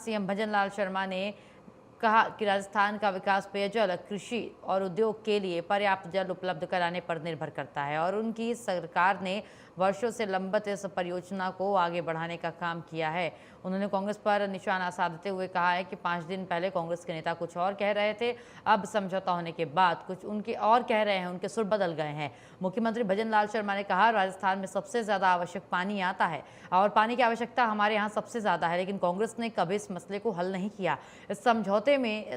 CM Bhajanlal Sharma ने कहा कि राजस्थान का विकास पेयजल, कृषि और उद्योग के लिए पर्याप्त जल उपलब्ध कराने पर निर्भर करता है और उनकी सरकार ने वर्षों से लंबित इस परियोजना को आगे बढ़ाने का काम किया है। उन्होंने कांग्रेस पर निशाना साधते हुए कहा है कि 5 दिन पहले कांग्रेस के नेता कुछ और कह रहे थे, अब समझौता होने के बाद कुछ उनके और कह रहे हैं, उनके सुर बदल गए हैं। मुख्यमंत्री भजनलाल शर्मा ने कहा, राजस्थान में सबसे ज्यादा आवश्यक पानी आता है और पानी की आवश्यकता हमारे यहाँ सबसे ज्यादा है, लेकिन कांग्रेस ने कभी इस मसले को हल नहीं किया। इस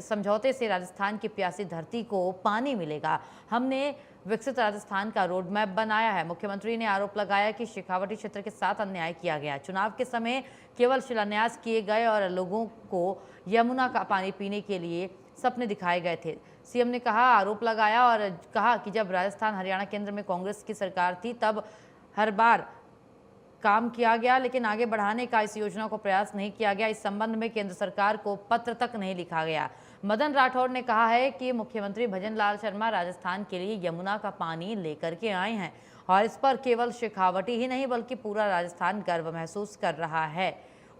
समझौते से राजस्थान की प्यासी धरती को पानी मिलेगा। हमने विकसित राजस्थान का रोड मैप बनाया है। मुख्यमंत्री ने आरोप लगाया कि शेखावटी क्षेत्र के साथ अन्याय किया गया। चुनाव के समय केवल शिलान्यास किए गए और लोगों को यमुना का पानी पीने के लिए सपने दिखाए गए थे। सीएम ने कहा, आरोप लगाया और कहा कि जब राजस्थान हरियाणा केंद्र में कांग्रेस की सरकार थी तब हर बार काम किया गया, लेकिन आगे बढ़ाने का इस योजना को प्रयास नहीं किया गया। इस संबंध में केंद्र सरकार को पत्र तक नहीं लिखा गया। मदन राठौड़ ने कहा है कि मुख्यमंत्री भजनलाल शर्मा राजस्थान के लिए यमुना का पानी लेकर के आए हैं और इस पर केवल शेखावटी ही नहीं बल्कि पूरा राजस्थान गर्व महसूस कर रहा है।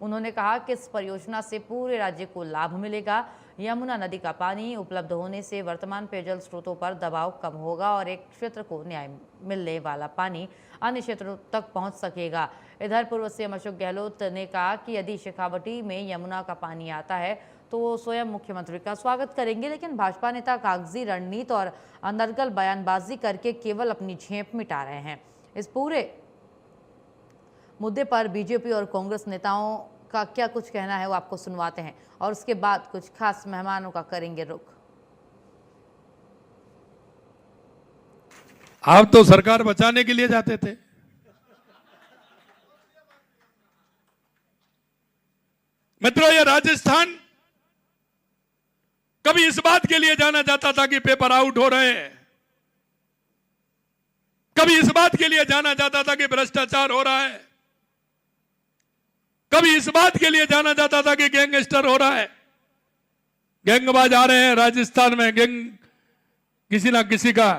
उन्होंने कहा कि इस परियोजना से पूरे राज्य को लाभ मिलेगा। यमुना नदी का पानी उपलब्ध होने से वर्तमान पेयजल स्रोतों पर दबाव कम होगा और एक क्षेत्र को न्याय मिलने वाला पानी अन्य क्षेत्रों तक पहुंच सकेगा। इधर पूर्व सीएम अशोक गहलोत ने कहा कि यदि शेखावटी में यमुना का पानी आता है तो वो स्वयं मुख्यमंत्री का स्वागत करेंगे, लेकिन भाजपा नेता कागजी रणनीति और अनर्गल बयानबाजी करके केवल अपनी झेप मिटा रहे हैं। इस पूरे मुद्दे पर बीजेपी और कांग्रेस नेताओं का क्या कुछ कहना है वो आपको सुनवाते हैं और उसके बाद कुछ खास मेहमानों का करेंगे रुख। आप तो सरकार बचाने के लिए जाते थे, मित्रों। ये राजस्थान कभी इस बात के लिए जाना जाता था कि पेपर आउट हो रहे हैं, कभी इस बात के लिए जाना जाता था कि भ्रष्टाचार हो रहा है, कभी इस बात के लिए जाना जाता था कि गैंगस्टर हो रहा है, गैंगबाज आ रहे हैं राजस्थान में, गैंग किसी ना किसी का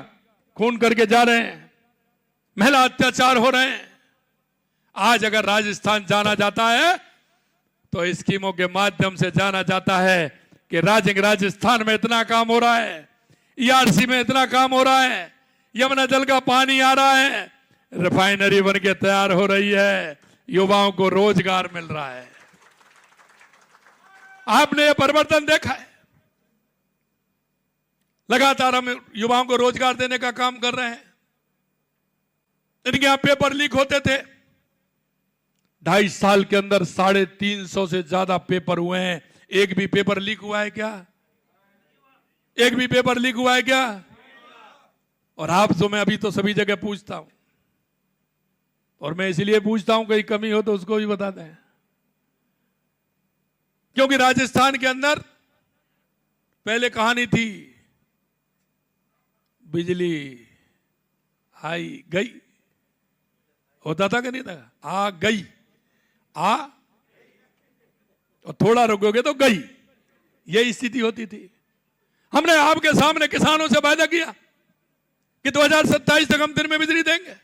खून करके जा रहे हैं, महिला अत्याचार हो रहे हैं। आज अगर राजस्थान जाना जाता है तो स्कीमों के माध्यम से जाना जाता है कि राजस्थान में इतना काम हो रहा है, ईआरसी में इतना काम हो रहा है, यमुना जल का पानी आ रहा है, रिफाइनरी बन के तैयार हो रही है, युवाओं को रोजगार मिल रहा है। आपने ये परिवर्तन देखा है। लगातार हम युवाओं को रोजगार देने का काम कर रहे हैं। इनके यहां पेपर लीक होते थे, 2.5 साल के अंदर 350 से ज्यादा पेपर हुए हैं। एक भी पेपर लीक हुआ है क्या? एक भी पेपर लीक हुआ है क्या? और आपसे मैं अभी तो सभी जगह पूछता हूं, और मैं इसलिए पूछता हूं कहीं कमी हो तो उसको भी बता दें, क्योंकि राजस्थान के अंदर पहले कहानी थी, बिजली आई गई, होता था कि नहीं था? आ गई, आ और थोड़ा रुकोगे तो गई, यही स्थिति होती थी। हमने आपके सामने किसानों से वादा किया कि 2027 तक हम दिन में बिजली देंगे।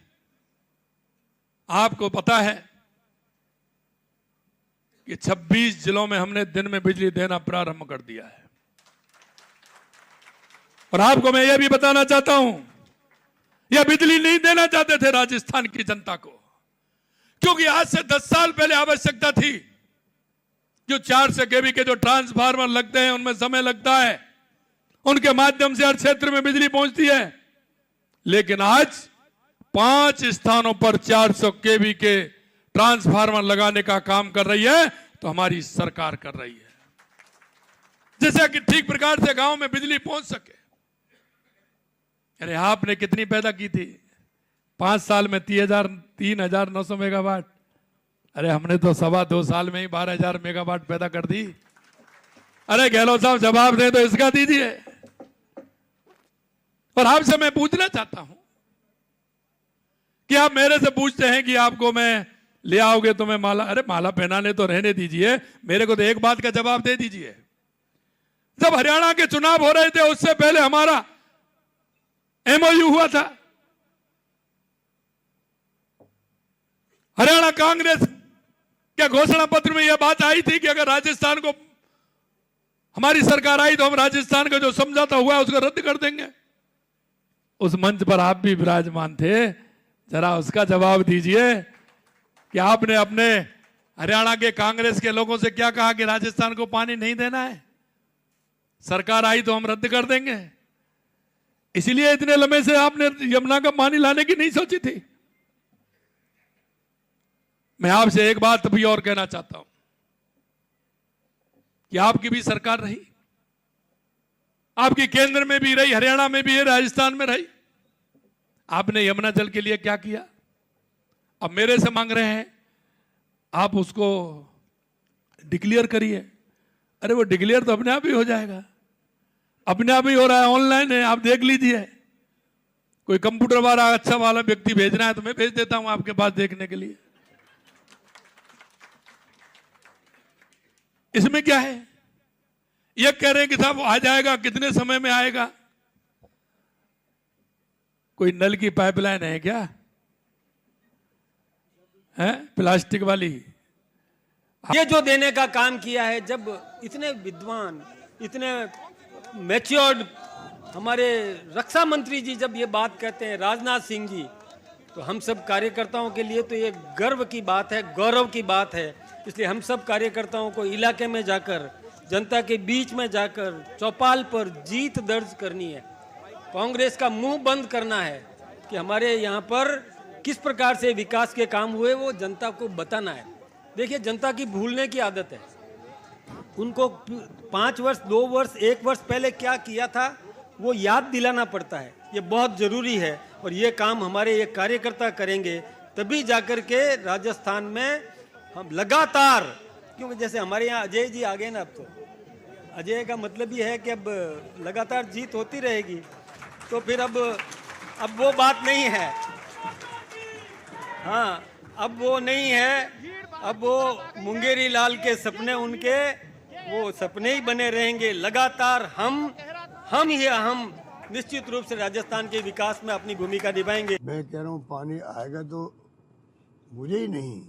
आपको पता है कि 26 जिलों में हमने दिन में बिजली देना प्रारंभ कर दिया है। और आपको मैं यह भी बताना चाहता हूं, यह बिजली नहीं देना चाहते थे राजस्थान की जनता को, क्योंकि आज से 10 साल पहले आवश्यकता थी जो 400 केवी के जो ट्रांसफार्मर लगते हैं उनमें समय लगता है, उनके माध्यम से हर क्षेत्र में बिजली पहुंचती है। लेकिन आज 5 स्थानों पर 400 केवी के ट्रांसफार्मर लगाने का काम कर रही है तो हमारी सरकार कर रही है, जैसे कि ठीक प्रकार से गांव में बिजली पहुंच सके। अरे आपने कितनी पैदा की थी? 5 साल में 3,900 मेगावाट। अरे हमने तो 2.25 साल में ही 12,000 मेगावाट पैदा कर दी। अरे गहलोत साहब जवाब दें तो इसका दीजिए। और आपसे मैं पूछना चाहता हूं कि आप मेरे से पूछते हैं कि आपको मैं ले आओगे तो मैं माला, अरे माला पहनाने तो रहने दीजिए, मेरे को तो एक बात का जवाब दे दीजिए। जब हरियाणा के चुनाव हो रहे थे उससे पहले हमारा एमओयू हुआ था, हरियाणा कांग्रेस क्या घोषणा पत्र में यह बात आई थी कि अगर राजस्थान को हमारी सरकार आई तो हम राजस्थान का जो समझौता हुआ है उसको रद्द कर देंगे? उस मंच पर आप भी विराजमान थे, जरा उसका जवाब दीजिए कि आपने अपने हरियाणा के कांग्रेस के लोगों से क्या कहा कि राजस्थान को पानी नहीं देना है, सरकार आई तो हम रद्द कर देंगे? इसलिए इतने लंबे से आपने यमुना का पानी लाने की नहीं सोची थी? मैं आपसे एक बात भी और कहना चाहता हूं कि आपकी भी सरकार रही, आपकी केंद्र में भी रही, हरियाणा में भी है, राजस्थान में रही। आपने यमुना जल के लिए क्या किया? अब मेरे से मांग रहे हैं आप उसको डिक्लेयर करिए। अरे वो डिक्लेयर तो अपने आप ही हो जाएगा, अपने आप ही हो रहा है, ऑनलाइन है, आप देख लीजिए। कोई कंप्यूटर वाला अच्छा वाला व्यक्ति भेजना है तो मैं भेज देता हूं आपके पास देखने के लिए। इसमें क्या है? ये कह रहे हैं कि साहब आ जाएगा, कितने समय में आएगा? कोई नल की पाइपलाइन है क्या? है प्लास्टिक वाली? ये जो देने का काम किया है, जब इतने विद्वान, इतने मैच्योर्ड हमारे रक्षा मंत्री जी जब ये बात कहते हैं, राजनाथ सिंह जी, तो हम सब कार्यकर्ताओं के लिए तो ये गर्व की बात है, गौरव की बात है। इसलिए हम सब कार्यकर्ताओं को इलाके में जाकर, जनता के बीच में जाकर चौपाल पर जीत दर्ज करनी है। कांग्रेस का मुंह बंद करना है कि हमारे यहाँ पर किस प्रकार से विकास के काम हुए, वो जनता को बताना है। देखिए, जनता की भूलने की आदत है। उनको 5 वर्ष, 2 वर्ष, 1 वर्ष पहले क्या किया था वो याद दिलाना पड़ता है। ये बहुत ज़रूरी है और ये काम हमारे ये कार्यकर्ता करेंगे, तभी जाकर के राजस्थान में हम लगातार, क्योंकि जैसे हमारे यहाँ अजय जी आ गए ना, अब तो अजय का मतलब ये है कि अब लगातार जीत होती रहेगी। तो फिर अब वो बात नहीं है। हाँ, अब वो नहीं है। अब वो मुंगेरी लाल के सपने, उनके वो सपने ही बने रहेंगे। लगातार हम निश्चित रूप से राजस्थान के विकास में अपनी भूमिका निभाएंगे। मैं कह रहा हूँ पानी आएगा तो मुझे ही नहीं,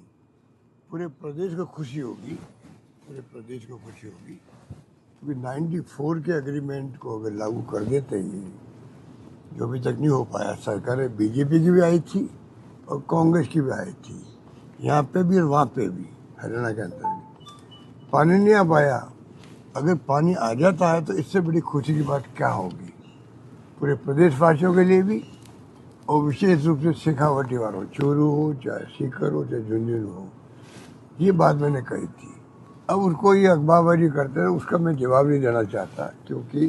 पूरे प्रदेश को खुशी होगी, पूरे प्रदेश को खुशी होगी। क्योंकि 94 के एग्रीमेंट को अगर लागू कर देते ही, जो अभी तक नहीं हो पाया, सरकारें बीजेपी की भी आई थी और कांग्रेस की भी आई थी, यहाँ पे भी और वहाँ पे भी, हरियाणा के अंदर भी पानी नहीं आ पाया। अगर पानी आ जाता है तो इससे बड़ी खुशी की बात क्या होगी पूरे प्रदेशवासियों के लिए भी, और विशेष रूप से शेखावटी वालों, चूरू हो चाहे सीकर हो चाहे झुंझुनू हो। ये बात मैंने कही थी। अब उनको ये अखबारबाजी करते हैं, उसका मैं जवाब नहीं देना चाहता, क्योंकि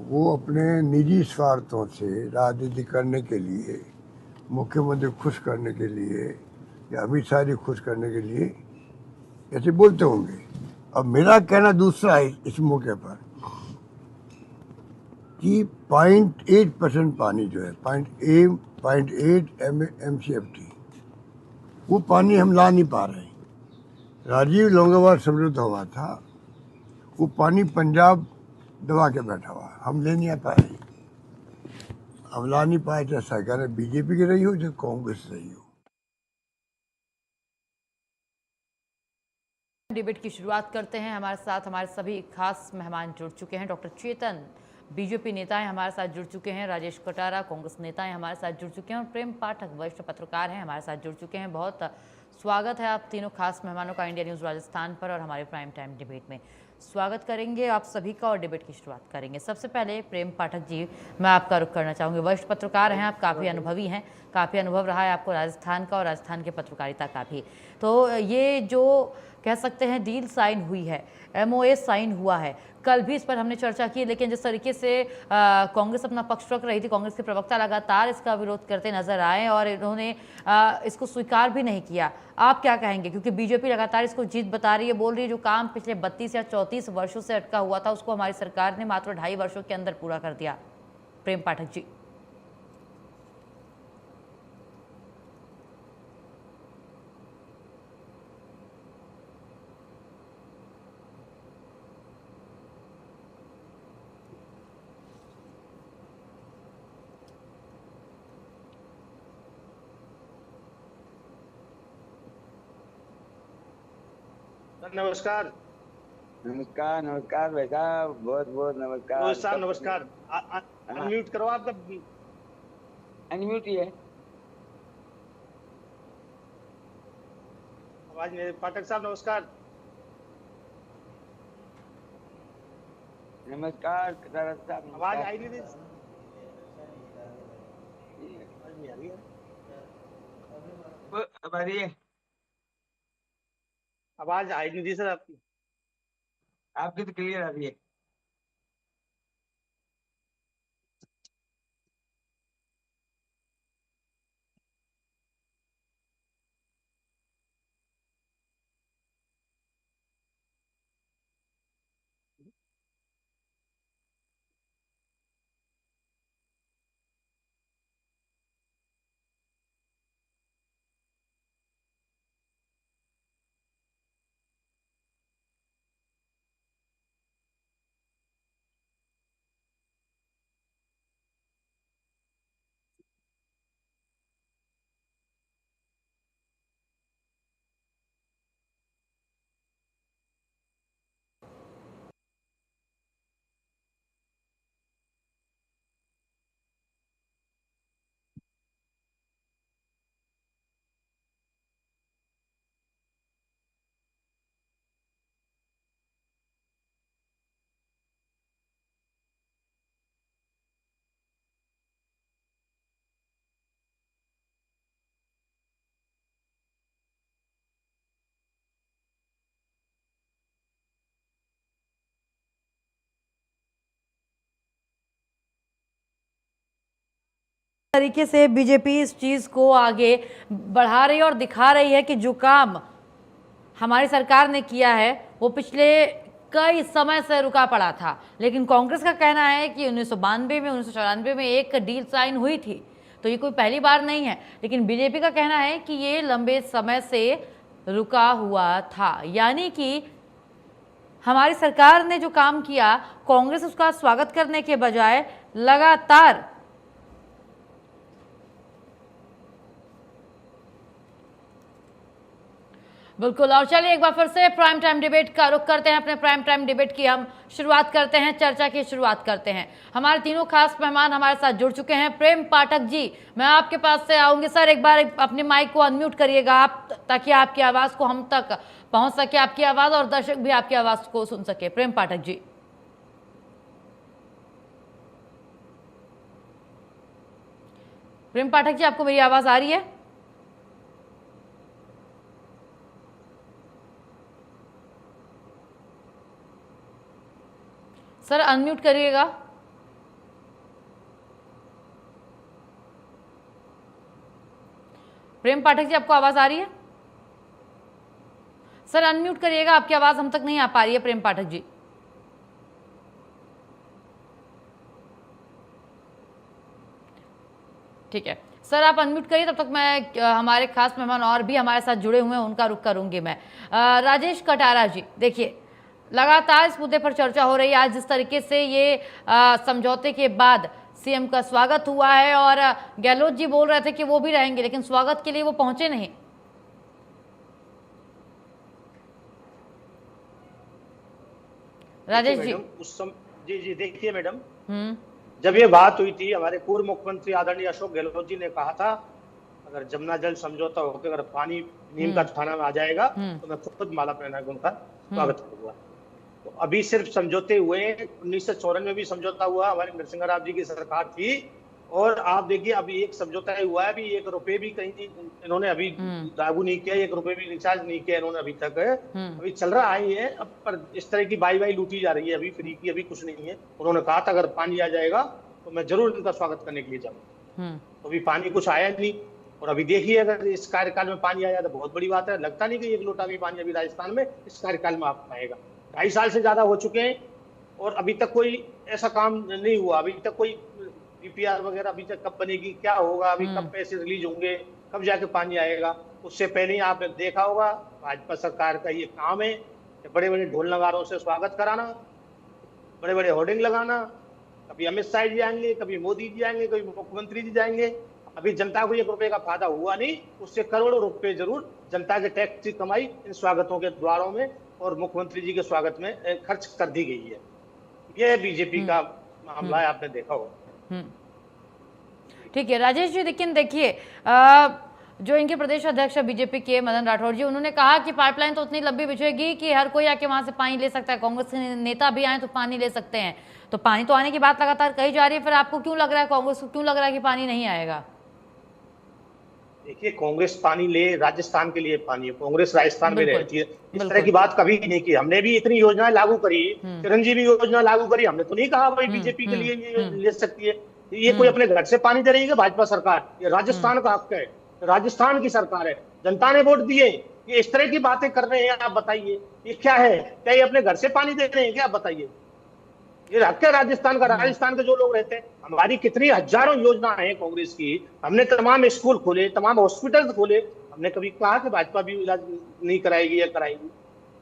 वो अपने निजी स्वार्थों से राजनीति करने के लिए, मुख्यमंत्री खुश करने के लिए या अमित शाह जी खुश करने के लिए ऐसे बोलते होंगे। अब मेरा कहना दूसरा है इस मौके पर कि 0.8% पानी जो है, 0.8 MCFT, वो पानी हम ला नहीं पा रहे। राजीव लोंगेवाल समझौता हुआ था, वो पानी पंजाब दबा के बैठा हुआ, हम ले नहीं आ पाए, हम ला नहीं पाए। चाहे सरकार बीजेपी की रही हो चाहे कांग्रेस रही हो। डिबेट की शुरुआत करते हैं। हमारे साथ हमारे सभी खास मेहमान जुड़ चुके हैं। डॉक्टर चेतन, बीजेपी नेताएं हमारे साथ जुड़ चुके हैं। राजेश कटारा, कांग्रेस नेताएं हमारे साथ जुड़ चुके हैं। और प्रेम पाठक, वरिष्ठ पत्रकार हैं, हमारे साथ जुड़ चुके हैं। बहुत स्वागत है आप तीनों खास मेहमानों का इंडिया न्यूज़ राजस्थान पर और हमारे प्राइम टाइम डिबेट में। स्वागत करेंगे आप सभी का और डिबेट की शुरुआत करेंगे। सबसे पहले प्रेम पाठक जी, मैं आपका रुख करना चाहूँगी। वरिष्ठ पत्रकार हैं आप, काफ़ी अनुभवी हैं, काफ़ी अनुभव रहा है आपको राजस्थान का और राजस्थान के पत्रकारिता का भी। तो ये जो कह सकते हैं डील साइन हुई है, MOA साइन हुआ है, कल भी इस पर हमने चर्चा की, लेकिन जिस तरीके से कांग्रेस अपना पक्ष रख रही थी, कांग्रेस के प्रवक्ता लगातार इसका विरोध करते नजर आए और इन्होंने इसको स्वीकार भी नहीं किया। आप क्या कहेंगे? क्योंकि बीजेपी लगातार इसको जीत बता रही है, बोल रही है जो काम पिछले 32 या 34 वर्षों से अटका हुआ था उसको हमारी सरकार ने मात्र 2.5 वर्षों के अंदर पूरा कर दिया। प्रेम पाठक जी। नमस्कार। नमस्कार नमस्कार भाई साहब, बहुत बहुत नमस्कार। रोहित साहब नमस्कार। अनम्यूट करो आपका। अनम्यूट ही है। आवाज मेरे पाठक साहब नमस्कार। नमस्कार शरद साहब, आवाज नमस्कार। आई नहीं रही। आवाज नहीं आ रही है। अब आ रही है? आवाज आई नहीं रही सर आपकी। आपकी तो क्लियर आ रही है। तरीके से बीजेपी इस चीज को आगे बढ़ा रही है और दिखा रही है कि जो काम हमारी सरकार ने किया है वो पिछले कई समय से रुका पड़ा था। लेकिन कांग्रेस का कहना है कि 1992 में 1994 में एक डील साइन हुई थी, तो ये कोई पहली बार नहीं है। लेकिन बीजेपी का कहना है कि ये लंबे समय से रुका हुआ था, यानी कि हमारी सरकार ने जो काम किया कांग्रेस उसका स्वागत करने के बजाय लगातार बिल्कुल। और चलिए एक बार फिर से प्राइम टाइम डिबेट का रुख करते हैं। अपने प्राइम टाइम डिबेट की हम शुरुआत करते हैं, चर्चा की शुरुआत करते हैं। हमारे तीनों खास मेहमान हमारे साथ जुड़ चुके हैं। प्रेम पाठक जी, मैं आपके पास से आऊंगी। सर एक बार अपने माइक को अनम्यूट करिएगा आप, ताकि आपकी आवाज़ को हम तक पहुंच सके, आपकी आवाज़, और दर्शक भी आपकी आवाज़ को सुन सके। प्रेम पाठक जी। प्रेम पाठक जी, आपको मेरी आवाज़ आ रही है? सर अनम्यूट करिएगा। प्रेम पाठक जी, आपको आवाज आ रही है? सर अनम्यूट करिएगा, आपकी आवाज हम तक नहीं आ पा रही है। प्रेम पाठक जी, ठीक है सर, आप अनम्यूट करिए। तब तक मैं हमारे खास मेहमान और भी हमारे साथ जुड़े हुए हैं उनका रुख करूंगी मैं। राजेश कटारा जी, देखिए लगातार इस मुद्दे पर चर्चा हो रही है। आज जिस तरीके से ये समझौते के बाद सीएम का स्वागत हुआ है, और गहलोत जी बोल रहे थे कि वो भी रहेंगे, लेकिन स्वागत के लिए वो पहुंचे नहीं। राजेश जी, जी देखिए मैडम, जब ये बात हुई थी, हमारे पूर्व मुख्यमंत्री आदरणीय अशोक गहलोत जी ने कहा था अगर जमुना जल समझौता होकर अगर पानी नीम का थाना में आ जाएगा तो मैं खुद माला पहना के उनका स्वागत करूंगा। तो अभी सिर्फ समझौते हुए, 1994 में भी समझौता हुआ, हमारे नरसिंह राव जी की सरकार थी, और आप देखिए अभी एक समझौता हुआ है, अभी 1 रुपए भी कहीं इन्होंने अभी लागू नहीं किया, 1 रुपए भी रिचार्ज नहीं किया इन्होंने अभी तक। अभी चल रहा है ये, अब पर इस तरह की बाई लूटी जा रही है, अभी फ्री की अभी कुछ नहीं है। उन्होंने कहा था अगर पानी आ जाएगा तो मैं जरूर इनका स्वागत करने के लिए जाऊंगा। तो अभी पानी कुछ आया नहीं, और अभी देखिए अगर इस कार्यकाल में पानी आया तो बहुत बड़ी बात है। लगता नहीं कि 1 लोटा भी पानी अभी राजस्थान में इस कार्यकाल में आप आएगा। 2.5 साल से ज्यादा हो चुके हैं और अभी तक कोई ऐसा काम नहीं हुआ। अभी तक कोई डीपीआर वगैरह अभी तक कब बनेगी, क्या होगा, अभी कब पैसे रिलीज होंगे, कब जाके पानी आएगा। उससे पहले ही आपने देखा होगा भाजपा सरकार का ये काम है, बड़े बड़े ढोल नगारों से स्वागत कराना, बड़े बड़े होर्डिंग लगाना। कभी अमित शाह जी आएंगे, कभी मोदी जी आएंगे, कभी मुख्यमंत्री जी जाएंगे। अभी जनता को 1 रुपए का फायदा हुआ नहीं, उससे करोड़ों रुपए जरूर जनता के टैक्स की कमाई इन स्वागतों के द्वारों में और मुख्यमंत्री जी के स्वागत में खर्च कर दी गई है। यह बीजेपी का मामला है, आपने देखा होगा। ठीक है राजेश जी, लेकिन देखिए जो इनके प्रदेश अध्यक्ष बीजेपी के मदन राठौर जी, उन्होंने कहा कि पाइपलाइन तो उतनी लंबी बिछेगी कि हर कोई आके वहां से पानी ले सकता है, कांग्रेस के नेता भी आए तो पानी ले सकते हैं। तो पानी तो आने की बात लगातार कही जा रही है, फिर आपको क्यों लग रहा है, कांग्रेस को क्यों लग रहा है कि पानी नहीं आएगा? देखिए, कांग्रेस पानी ले, राजस्थान के लिए पानी है, कांग्रेस राजस्थान में बिल्कुल, रहती है। इस तरह बिल्कुल। की बात कभी नहीं की। हमने भी इतनी योजनाएं लागू करी, चिरंजीवी योजना लागू करी, हमने तो नहीं कहा भाई बीजेपी के लिए ये ले सकती है। ये कोई अपने घर से पानी दे रही है भाजपा सरकार? ये राजस्थान का हक है, राजस्थान की सरकार है, जनता ने वोट दिए। ये इस तरह की बातें कर रहे हैं, आप बताइए ये क्या है? क्या ये अपने घर से पानी दे रहे हैं क्या? आप बताइए, ये हक है राजस्थान का। राजस्थान के जो लोग रहते हैं, हमारी कितनी हजारों योजना है कांग्रेस की, हमने तमाम स्कूल खोले, तमाम हॉस्पिटल खोले, हमने कभी कहा कि भाजपा भी इलाज नहीं कराएगी या कराएगी?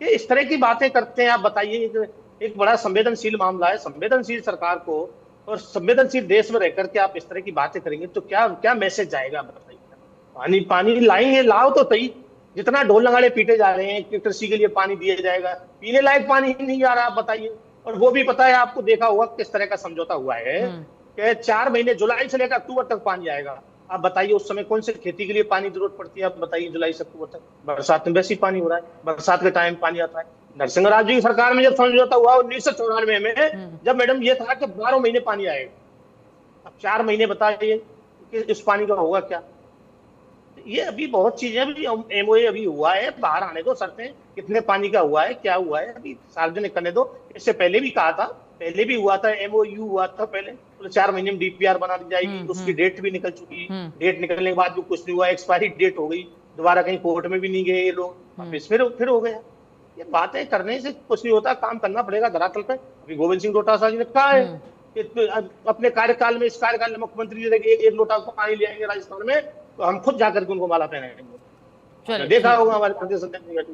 ये इस तरह की बातें करते हैं, आप बताइए। एक बड़ा संवेदनशील मामला है, संवेदनशील सरकार को और संवेदनशील देश में रहकर के आप इस तरह की बातें करेंगे तो क्या क्या मैसेज जाएगा, आप बताइए। पानी पानी लाएंगे, लाओ तो सही। जितना ढोल नगाड़े पीटे जा रहे हैं कि कृषि के लिए पानी दिया जाएगा, पीने लायक पानी ही नहीं आ रहा, आप बताइए। और वो भी पता है आपको, देखा होगा किस तरह का समझौता हुआ है कि 4 महीने, जुलाई से लेकर अक्टूबर तक पानी आएगा। आप बताइए उस समय कौन से खेती के लिए पानी जरूरत पड़ती है? आप बताइए, जुलाई से अक्टूबर तक। बरसात में वैसे ही पानी हो रहा है, बरसात के टाइम पानी आता है। नरसिंह जी की सरकार में जब समझौता हुआ 1994 में, जब मैडम ये था कि 12 महीने पानी आएगा, अब 4 महीने बताइए कि इस पानी का होगा क्या? ये अभी बहुत चीजें, अभी एमओए अभी हुआ है, बाहर आने दो शर्तें, कितने पानी का हुआ है, क्या हुआ है, अभी सार्वजनिक करने दो। इससे पहले भी कहा था, पहले भी हुआ था, एमओयू हुआ था पहले, तो 4 महीने में डीपीआर बना दी जाएगी। उसकी डेट भी निकल चुकी है, डेट निकलने के बाद भी कुछ नहीं हुआ, एक्सपायरी डेट हो गई, दोबारा कहीं कोर्ट में भी नहीं गए ये लोग, अब फिर हो गया। ये बातें करने से कुछ नहीं होता, काम करना पड़ेगा धरातल पे। अभी गोविंद सिंह डोटासरा जी ने कहा है कि अपने कार्यकाल में, इस कार्यकाल में मुख्यमंत्री जी एक लोटा पानी ले आएंगे राजस्थान में, तो हम खुद जाकर के उनको माला पहनाएंगे। देखा होगा हमारे प्रदेश अध्यक्ष।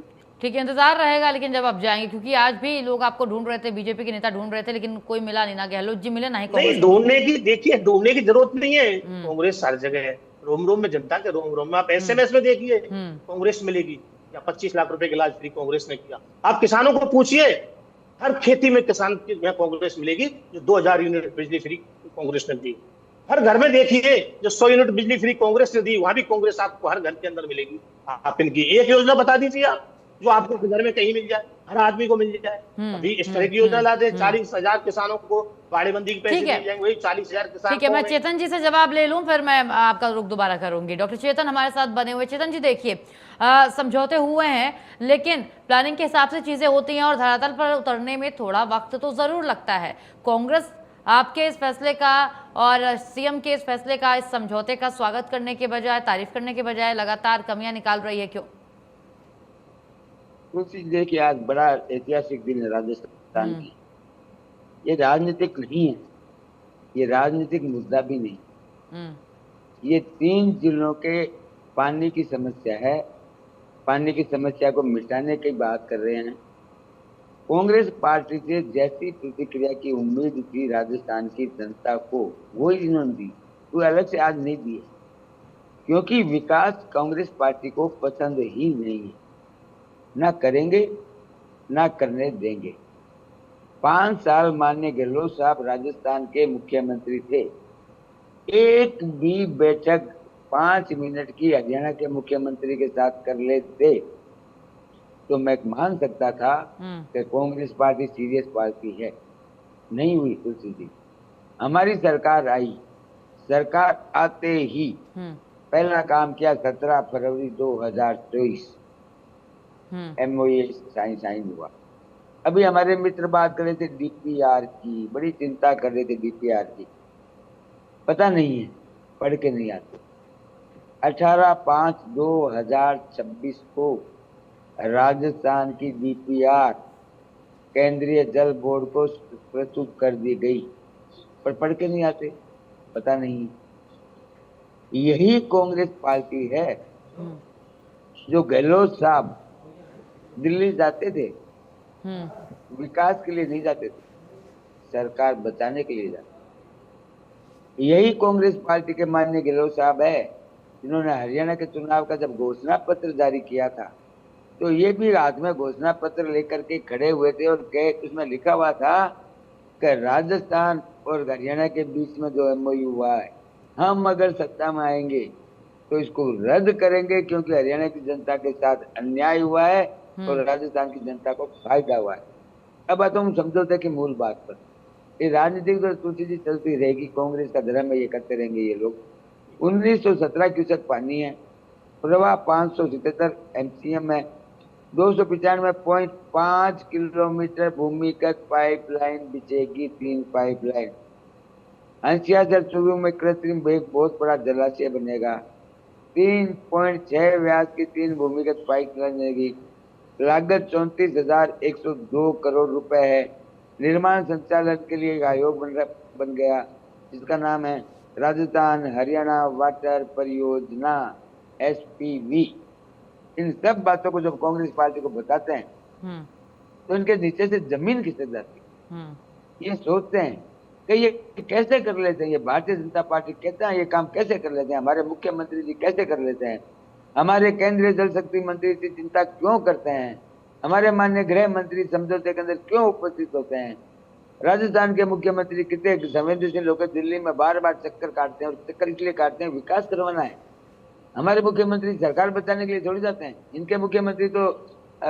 ठीक है, इंतजार रहेगा लेकिन जब आप जाएंगे, क्योंकि आज भी लोग आपको ढूंढ रहे थे, बीजेपी के नेता ढूंढ रहे थे, लेकिन कोई मिला नहीं, ना गहलोत जी मिले, ना ही कांग्रेस। नहीं, ढूंढने की, देखिए ढूंढने की जरूरत नहीं है, कांग्रेस हर जगह है, रोम रोम में, जनता के रोम रोम में। आप एसएमएस में देखिए, कांग्रेस मिलेगी। या 25 लाख रुपए का इलाज फ्री कांग्रेस ने किया। आप किसानों को पूछिए, हर खेती में किसान में कांग्रेस मिलेगी। जो 2000 यूनिट बिजली फ्री कांग्रेस ने दी, हर घर में देखिए, जो 100 यूनिट बिजली फ्री कांग्रेस ने दी, वहां भी कांग्रेस आपको हर घर के अंदर मिलेगी। आप इनकी एक योजना बता दीजिए आप, जो आपको घर में कहीं मिल जाए, हर आदमी को मिल जाए। अभी इस तरह की योजना ला दे, 40,000 किसानों को बाड़ेबंदी के पैसे मिल जाएंगे, वही 40,000 किसान। ठीक है, मैं चेतन जी से जवाब ले लूं, फिर मैं आपका रुख दोबारा करूंगी। डॉक्टर चेतन हमारे साथ बने हुए। चेतन जी देखिए, समझौते हुए हैं, लेकिन प्लानिंग के हिसाब से चीजें होती हैं और धरातल पर उतरने में थोड़ा वक्त तो जरूर लगता है। कांग्रेस आपके इस फैसले का और सीएम के इस फैसले का, इस समझौते का स्वागत करने के बजाय, तारीफ करने के बजाय लगातार कमियां निकाल रही है, क्यों? देखिए, आज बड़ा ऐतिहासिक दिन है राजस्थान की। ये राजनीतिक नहीं है, ये राजनीतिक मुद्दा भी नहीं, ये 3 जिलों के पानी की समस्या है। पानी की समस्या को मिटाने की बात कर रहे हैं। कांग्रेस पार्टी से जैसी प्रतिक्रिया की उम्मीद थी राजस्थान की जनता को, वही इन्होंने दी, कोई अलग से आज नहीं दी है, क्योंकि विकास कांग्रेस पार्टी को पसंद ही नहीं है, ना करेंगे ना करने देंगे। 5 साल माननीय गहलोत साहब राजस्थान के मुख्यमंत्री थे, एक भी बैठक 5 मिनट की हरियाणा के मुख्यमंत्री के साथ कर लेते तो मैं मान सकता था कि कांग्रेस पार्टी सीरियस पार्टी है। नहीं हुई तुलसी जी। हमारी सरकार आई, सरकार आते ही पहला काम किया, 17 फरवरी 2024 एमओए साइन हुआ। अभी हमारे मित्र बात कर रहे थे डीपीआर की, बड़ी चिंता कर रहे थे डीपीआर की, पता नहीं है, पढ़ के नहीं आते। 18/5/2026 को राजस्थान की डीपीआर केंद्रीय जल बोर्ड को प्रस्तुत कर दी गई, पर पढ़ के नहीं आते, पता नहीं। यही कांग्रेस पार्टी है जो गहलोत साहब दिल्ली जाते थे, विकास के लिए नहीं जाते थे, सरकार बचाने के लिए जाते। यही कांग्रेस पार्टी के माननीय गहलोत साहब है जिन्होंने हरियाणा के चुनाव का जब घोषणा पत्र जारी किया था तो ये भी हाथ में घोषणा पत्र लेकर के खड़े हुए थे और उसमें लिखा हुआ था कि राजस्थान और हरियाणा के बीच में जो एमओयू हुआ है, हम अगर सत्ता में आएंगे तो इसको रद्द करेंगे, क्योंकि हरियाणा की जनता के साथ अन्याय हुआ है और राजस्थान की जनता को फायदा हुआ है। अब आता हूँ समझौते की मूल बात पर। ये राजनीतिक तो तुलसी जी चलती रहेगी, कांग्रेस का धर्म है, ये करते रहेंगे ये लोग। 1917 क्यूसेक पानी है, प्रवाह 577 एमसीएम है, 295.5 किलोमीटर भूमिगत पाइपलाइन बिछेगी, 3 पाइपलाइन। हंसिया जल चुरू में कृत्रिम एक बहुत बड़ा जलाशय बनेगा, 3.6 व्यास की 3 भूमिगत पाइपलाइन बनेगी, लागत 34,102 करोड़ रुपए है। निर्माण संचालन के लिए एक आयोग बन गया जिसका नाम है राजस्थान हरियाणा वाटर परियोजना, SPV। इन सब बातों को जब कांग्रेस पार्टी को बताते हैं तो इनके नीचे से जमीन खिसक जाती है। ये सोचते हैं कि ये कैसे कर लेते हैं, ये भारतीय जनता पार्टी कहते हैं ये काम कैसे कर लेते हैं, हमारे मुख्यमंत्री जी कैसे कर लेते हैं, हमारे केंद्रीय जल शक्ति मंत्री की चिंता क्यों करते हैं, हमारे माननीय गृह मंत्री समझौते के अंदर क्यों उपस्थित होते हैं, राजस्थान के मुख्यमंत्री कितने संवेदनशील लोग दिल्ली में बार बार चक्कर काटते हैं, और चक्कर इसलिए काटते हैं विकास करवाना है। हमारे मुख्यमंत्री सरकार बचाने के लिए थोड़ी जाते हैं। इनके मुख्यमंत्री तो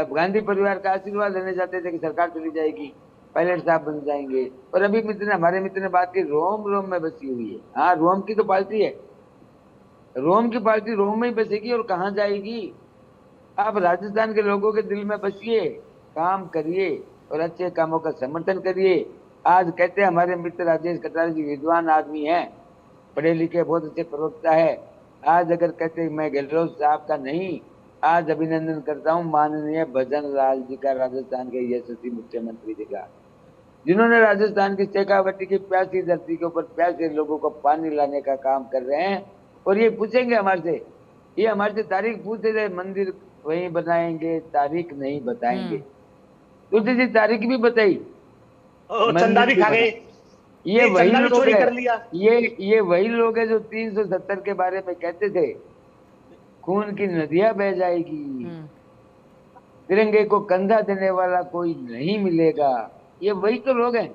गांधी परिवार का आशीर्वाद लेने जाते थे कि सरकार चली जाएगी, पायलट साहब बन जाएंगे। और अभी हमारे मित्र ने बात की रोम में बसी हुई है। हाँ, रोम की तो पार्टी है, रोम की पार्टी रोम में ही बसेगी और कहाँ जाएगी। आप राजस्थान के लोगों के दिल में बसिए, काम करिए और अच्छे कामों का समर्थन करिए। आज कहते हैं हमारे मित्र राजेश कटारिया जी विद्वान आदमी है, पढ़े लिखे बहुत अच्छे प्रवक्ता है। आज अगर कहते मैं गहलोत साहब का नहीं, आज अभिनंदन करता हूँ माननीय भजन लाल जी का, राजस्थान के यशस्वी मुख्यमंत्री जी का, जिन्होंने राजस्थान की शेखावटी की प्यासी धरती के ऊपर प्यासे लोगों को पानी लाने का काम कर रहे हैं। और ये पूछेंगे हमारे से, ये हमारे से तारीख पूछते थे, मंदिर वहीं बनाएंगे, तारीख नहीं बताएंगे। तो जैसे तारीख भी बताई, चंदा भी खा गए, ये वही लोग चोरी कर लिया। ये वही लोग है जो 370 के बारे में कहते थे खून की नदियां बह जाएगी, तिरंगे को कंधा देने वाला कोई नहीं मिलेगा। ये वही तो लोग हैं।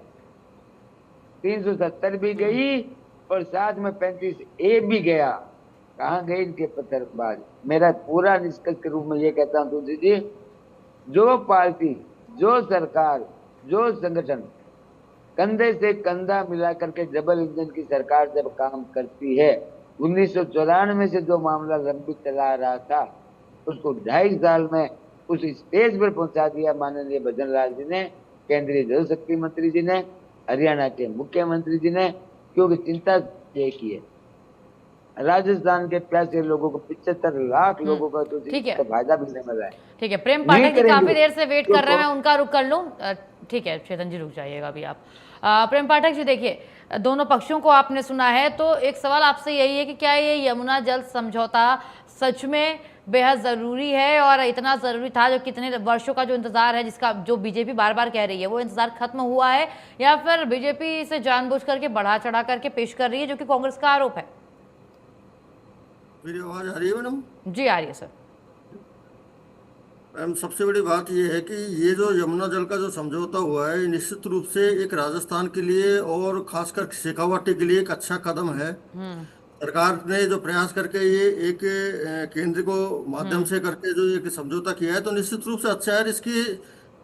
370 भी गई और साथ में 35A भी गया। कहाँ गए इनके पत्थरबाज। मेरा पूरा निष्कर्ष के रूप में ये कहता हूँ तुलसी जी, जो पार्टी, जो सरकार, जो संगठन कंधे से कंधा मिला करके डबल इंजन की सरकार जब काम करती है, 1994 से जो मामला लंबित चला रहा था उसको 2.5 साल में उस स्टेज पर पहुंचा दिया माननीय भजन लाल जी ने, केंद्रीय जल शक्ति मंत्री जी ने, हरियाणा के मुख्यमंत्री जी ने। क्योंकि चिंता ये की है, राजस्थान के प्यासे लोगों को 75 लाख लोगों का तो फायदा मिलने वाला है। ठीक है, प्रेम पाठक जी काफी देर से वेट कर रहे हैं, उनका रुक कर लूं। ठीक है चेतन जी, रुक जाइएगा अभी आप। प्रेम पाठक जी देखिए, दोनों पक्षों को आपने सुना है, तो एक सवाल आपसे यही है कि क्या ये यमुना जल समझौता सच में बेहद ज़रूरी है, और इतना ज़रूरी था जो कितने वर्षों का जो इंतज़ार है, जिसका जो बीजेपी बार बार कह रही है, वो इंतज़ार खत्म हुआ है, या फिर बीजेपी इसे जानबूझ करके बढ़ा चढ़ा करके पेश कर रही है, जो कि कांग्रेस का आरोप है। मेरी आवाज़ आ रही है मैडम? जी आ रही है सर। मैम, सबसे बड़ी बात यह है कि ये जो यमुना जल का जो समझौता हुआ है, निश्चित रूप से एक राजस्थान के लिए और खासकर शेखावाटी के लिए एक अच्छा कदम है। सरकार ने जो प्रयास करके ये एक केंद्र को माध्यम से करके जो एक समझौता किया है, तो निश्चित रूप से अच्छा है। इसकी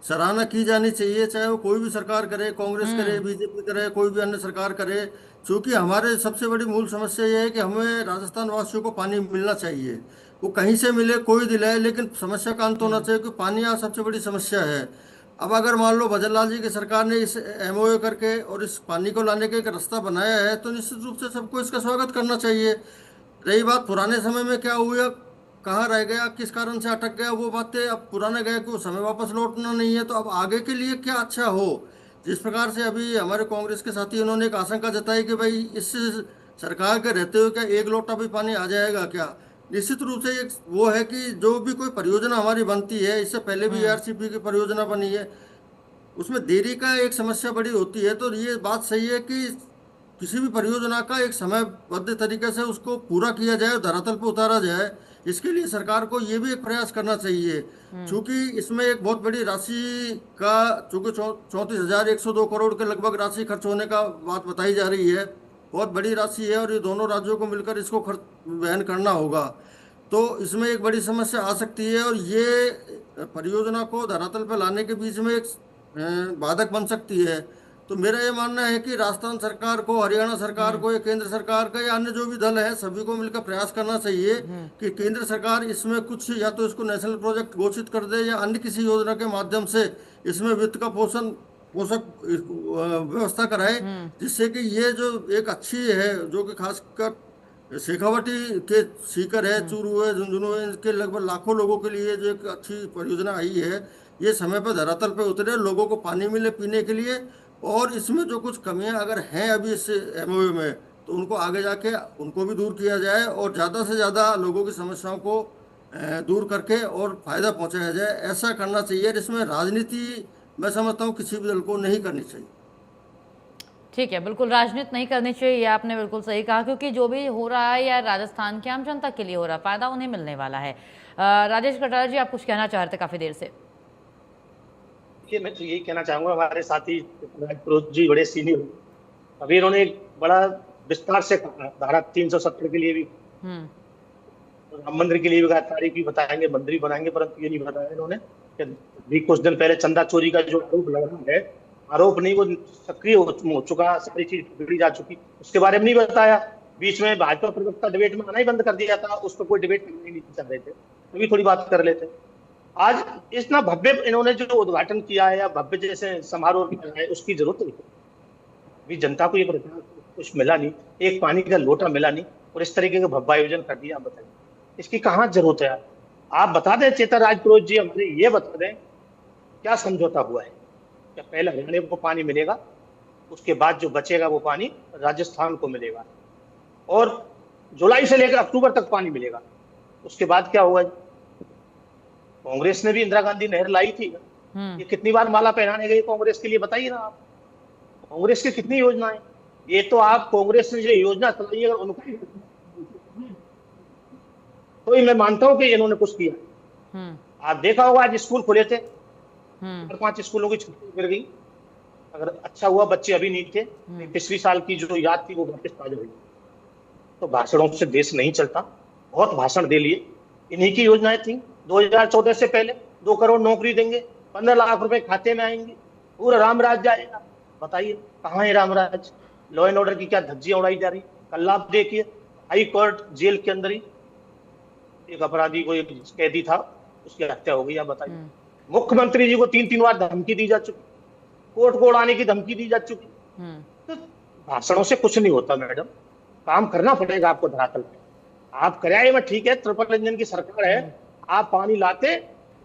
सराहना की जानी चाहिए, चाहे वो कोई भी सरकार करे, कांग्रेस करे, बीजेपी करे, कोई भी अन्य सरकार करे। क्योंकि हमारे सबसे बड़ी मूल समस्या ये है कि हमें राजस्थान वासियों को पानी मिलना चाहिए, वो कहीं से मिले कोई दिलाए, लेकिन समस्या का अंत होना चाहिए, कि पानी यहाँ सबसे बड़ी समस्या है। अब अगर मान लो भजन लाल जी की सरकार ने इस MOU करके और इस पानी को लाने का एक रास्ता बनाया है, तो निश्चित रूप से सबको इसका स्वागत करना चाहिए। रही बात पुराने समय में क्या हुआ, कहाँ रह गया, किस कारण से अटक गया, वो बातें अब पुराने गए कि वो समय वापस लौटना नहीं है। तो अब आगे के लिए क्या अच्छा हो, जिस प्रकार से अभी हमारे कांग्रेस के साथी उन्होंने एक आशंका जताई कि भाई इस सरकार के रहते हुए क्या एक लोटा भी पानी आ जाएगा क्या। निश्चित रूप से एक वो है कि जो भी कोई परियोजना हमारी बनती है, इससे पहले भी ARCP की परियोजना बनी है, उसमें देरी का एक समस्या बड़ी होती है। तो ये बात सही है कि किसी भी परियोजना का एक समयबद्ध तरीके से उसको पूरा किया जाए, धरातल पर उतारा जाए। इसके लिए सरकार को ये भी एक प्रयास करना चाहिए, क्योंकि इसमें एक बहुत बड़ी राशि का, चूंकि 34,102 करोड़ के लगभग राशि खर्च होने का बात बताई जा रही है, बहुत बड़ी राशि है और ये दोनों राज्यों को मिलकर इसको खर्च वहन करना होगा। तो इसमें एक बड़ी समस्या आ सकती है और ये परियोजना को धरातल पर लाने के बीच में एक बाधक बन सकती है। तो मेरा ये मानना है कि राजस्थान सरकार को, हरियाणा सरकार को या केंद्र सरकार का या अन्य जो भी दल है, सभी को मिलकर प्रयास करना चाहिए कि केंद्र सरकार इसमें कुछ या तो इसको नेशनल प्रोजेक्ट घोषित कर दे या अन्य किसी योजना के माध्यम से इसमें वित्त का पोषक व्यवस्था कराए, जिससे कि ये जो एक अच्छी है, जो कि खासकर शेखावाटी के सीकर है, चूरू है, झुंझुनू है, इनके लगभग लाखों लोगों के लिए जो एक अच्छी परियोजना आई है, ये समय पर धरातल पर उतरे, लोगों को पानी मिले पीने के लिए। और इसमें जो कुछ कमियां अगर हैं अभी इस एमओयू में, तो उनको आगे जाके उनको भी दूर किया जाए और ज़्यादा से ज़्यादा लोगों की समस्याओं को दूर करके और फायदा पहुंचाया जाए, ऐसा करना चाहिए। इसमें राजनीति मैं समझता हूँ किसी भी दल को नहीं करनी चाहिए। ठीक है, बिल्कुल राजनीति नहीं करनी चाहिए, ये आपने बिल्कुल सही कहा, क्योंकि जो भी हो रहा है या राजस्थान की आम जनता के लिए हो रहा है, फायदा उन्हें मिलने वाला है। राजेश कटारा जी, आप कुछ कहना चाह रहे थे काफी देर से। मैं तो यही कहना चाहूंगा, हमारे साथी राजपुरोहित जी बड़े सीनियर, अभी इन्होंने एक बड़ा विस्तार से कहा धारा 370 के लिए भी, राम मंदिर के लिए भी कहा, तारीख भी बताएंगे, मंदिर भी बनाएंगे, परंतु ये नहीं बताया इन्होंने कि भी कुछ दिन पहले चंदा चोरी का जो आरोप लग रहा है, आरोप नहीं, वो सक्रिय हो चुका, सारी चीज बिगड़ी जा चुकी, उसके बारे में नहीं बताया। बीच में भाजपा प्रवक्ता डिबेट में आना ही बंद कर दिया था, उस पर कोई डिबेट करने नहीं चाह रहे थे, तो भी थोड़ी बात कर लेते। आज इतना भव्य इन्होंने जो उद्घाटन किया है या भव्य जैसे समारोह किया है, उसकी जरूरत नहीं। अभी जनता को ये कुछ मिला नहीं, एक पानी का लोटा मिला नहीं, और इस तरीके का भव्य आयोजन कर दिया। आप बताइए इसकी कहाँ जरूरत है? आप बता दें चेता राजपुरोहित जी, हमारे ये बता दें क्या समझौता हुआ है? क्या पहले हरियाणा को पानी मिलेगा, उसके बाद जो बचेगा वो पानी राजस्थान को मिलेगा, और जुलाई से लेकर अक्टूबर तक पानी मिलेगा, उसके बाद क्या होगा? कांग्रेस ने भी इंदिरा गांधी नहर लाई थी, ये कितनी बार माला पहनाने गई कांग्रेस के लिए, बताइए ना आप। कांग्रेस की कितनी योजनाएं, ये तो आप कांग्रेस ने जो योजना चलाई है उनको तो मैं मानता हूं कि इन्होंने कुछ किया। आप देखा होगा आज स्कूल खुले थे, 5 स्कूलों की छुट्टी गिर गई, अगर अच्छा हुआ बच्चे अभी नहीं थे, पिछली साल की जो याद थी वो वापस ताजा हुई। तो भाषणों से देश नहीं चलता, बहुत भाषण दे लिए, इन्हीं की योजनाएं थी। 2014 से पहले 2 करोड़ नौकरी देंगे, 15 लाख रुपए खाते में आएंगे, पूरा राम राज जाएगा। बताइए कहाँ है राम राज? लॉ एंड ऑर्डर की क्या धज्जियां उड़ाई जा रही। कल आप देखिए हाई कोर्ट जेल के अंदर ही एक अपराधी को, एक कैदी था, उसकी हत्या हो गई। आप बताइए, मुख्यमंत्री जी को 3-3 बार धमकी दी जा चुकी, कोर्ट को उड़ाने की धमकी दी जा चुकी। तो भाषणों से कुछ नहीं होता मैडम, काम करना पड़ेगा आपको धरातल पे। आप कराए में ठीक है, ट्रिपल इंजन की सरकार है, आप पानी लाते,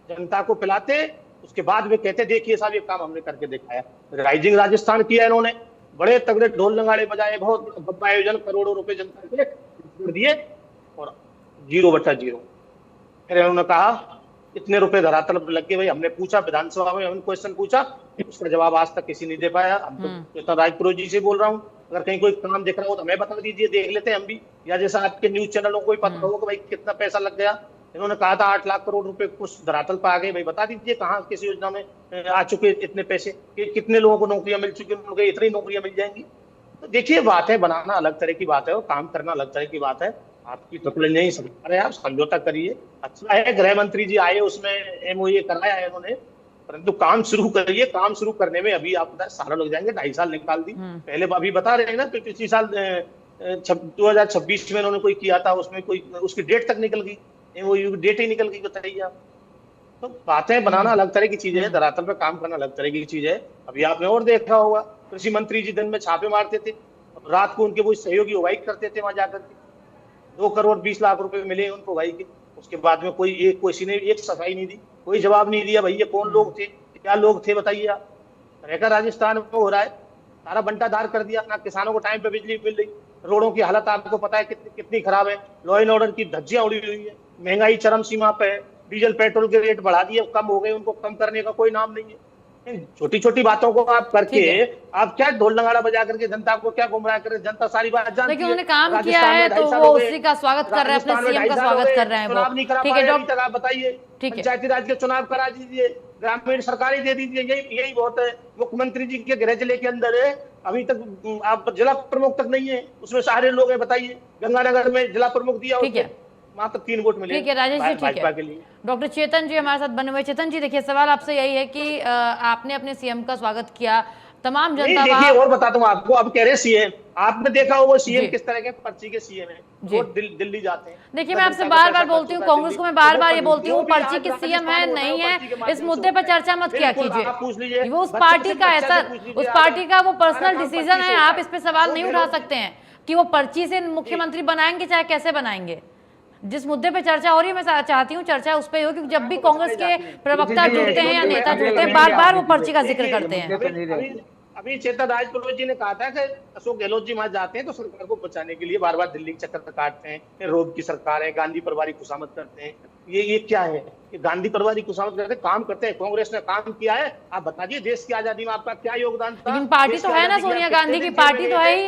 जनता को पिलाते, उसके बाद में कहते देखिए साहब ये काम हमने करके दिखाया। राइजिंग राजस्थान किया इन्होंने, बड़े तगड़े ढोल नगाड़े बजाए, बहुत बड़ा आयोजन, करोड़ों रुपए जनता के दिए और 0/0। फिर इन्होंने कहा इतने रुपए धरातल पर लग गए। भाई हमने पूछा विधानसभा में, हमने क्वेश्चन पूछा, उसका जवाब आज तक किसी नहीं दे पाया। हम तो राजपुरोहित जी से बोल रहा हूँ, अगर कहीं कोई काम दिख रहा हो तो हमें बता दीजिए, देख लेते हैं हम भी, या जैसा आपके न्यूज चैनलों को भी पता होगा कि भाई कितना पैसा लग गया। इन्होंने कहा था 8 लाख करोड़ रुपए कुछ धरातल पर आ गए, भाई बता दीजिए कहाँ किस योजना में आ चुके इतने पैसे, कितने लोगों को नौकरियां मिल चुकी, उनको इतनी नौकरियां मिल जाएंगी। तो देखिए बात है, बनाना अलग तरह की बात है और काम करना अलग तरह की बात है। आपकी ट्रिपल नहीं सरकार है, आप समझौता करिए, अच्छा है। गृह मंत्री जी आए, उसमें एमओयू कराया है उन्होंने, परंतु काम शुरू करिए। काम शुरू करने में अभी आप साल लग जाएंगे, 2.5 साल निकाल दी। पहले अभी बता रहे हैं ना, पिछली साल 2026 में उन्होंने कोई किया था, उसमें कोई उसकी डेट तक निकल गई, एमओयू की डेट ही निकल गई, बताइए आप। तो बातें बनाना अलग तरह की चीज है, धरातल पर काम करना अलग तरह की चीज है। अभी आपने और देखा होगा, कृषि मंत्री जी दिन में छापे मारते थे, रात को उनके वो सहयोगी वाइक करते थे वहां जाकर के। 2 करोड़ 20 लाख रुपए मिले उनको भाई के, उसके बाद में किसी ने एक सफाई नहीं दी, कोई जवाब नहीं दिया। भैया कौन लोग थे, क्या लोग थे, बताइए आप। रहकर राजस्थान में हो रहा है, सारा बंटाधार कर दिया, ना किसानों को टाइम पे बिजली मिल रही, रोडों की हालत आपको पता है कितनी खराब है, लॉ एंड ऑर्डर की धज्जियां उड़ी हुई है, महंगाई चरम सीमा पे है, डीजल पेट्रोल के रेट बढ़ा दिए, कम हो गए, उनको कम करने का कोई नाम नहीं है। छोटी छोटी बातों को आप करके ठीक है। आप क्या ढोल नगाड़ा बजा करके जनता को क्या गुमराह करे, जनता सारी बात जानती देखिए है। उन्होंने काम किया राजस्थान है में तो 2.5 साल वो हो गए, उसी का स्वागत कर रहे हैं, अपने राजस्थान में सीएम का 2.5 साल हो स्वागत गए, कर रहे हैं वो। चुनाव नहीं करा ठीक पाए है अभी तक। आप बताइए, ठीक है। पंचायती राज के चुनाव करा दीजिए, ग्रामीण सरकारी दे दीजिए, यही बहुत है। मुख्यमंत्री जी के गृह जिले के अंदर है, अभी तक आप जिला प्रमुख तक नहीं है, उसमें सारे लोग हैं। बताइए, गंगानगर में जिला प्रमुख दिया, ठीक है। मात्र 3 वोट मिले ठीक है राजेश जी, ठीक भाजपा है। के लिए। डॉक्टर चेतन जी हमारे साथ बने हुए। चेतन जी देखिए, सवाल आपसे यही है कि आपने अपने सीएम का स्वागत किया, तमाम नहीं जनता देखिए, वहां। और बताता हूँ आपको, अब कह रहे सीएम, आपने देखा हो वो सीएम जी। किस तरह के पर्ची के सीएम है, जी। वो दिल्ली जाते हैं। देखिए मैं आपसे बार बार बोलती हूँ, कांग्रेस को मैं बार बार ये बोलती हूँ, पर्ची के सीएम है नहीं है, इस मुद्दे पर चर्चा मत किया कीजिए। वो उस पार्टी का है सर, उस पार्टी का वो पर्सनल डिसीजन है, आप इस पे सवाल नहीं उठा सकते हैं कि वो पर्ची से मुख्यमंत्री बनाएंगे चाहे कैसे बनाएंगे। जिस मुद्दे पे चर्चा हो रही है, मैं चाहती हूँ चर्चा उस पे हो, क्योंकि जब भी कांग्रेस के प्रवक्ता जुड़ते हैं या नेता जुड़ते हैं, बार बार वो पर्ची का जिक्र करते हैं। अभी चेतन राजपुरोहित जी ने कहा था कि अशोक गहलोत जी वहां जाते हैं तो सरकार को बचाने के लिए बार बार दिल्ली के चक्कर काटते हैं, रोब की सरकार है, गांधी परिवार की खुशामद करते हैं। ये क्या है? ये गांधी परिवार की खुशामद करते, काम करते हैं। कांग्रेस ने काम किया है, आप बताइए देश की आजादी में आपका क्या योगदान था? लेकिन पार्टी तो है ना, सोनिया गांधी की पार्टी तो है ही।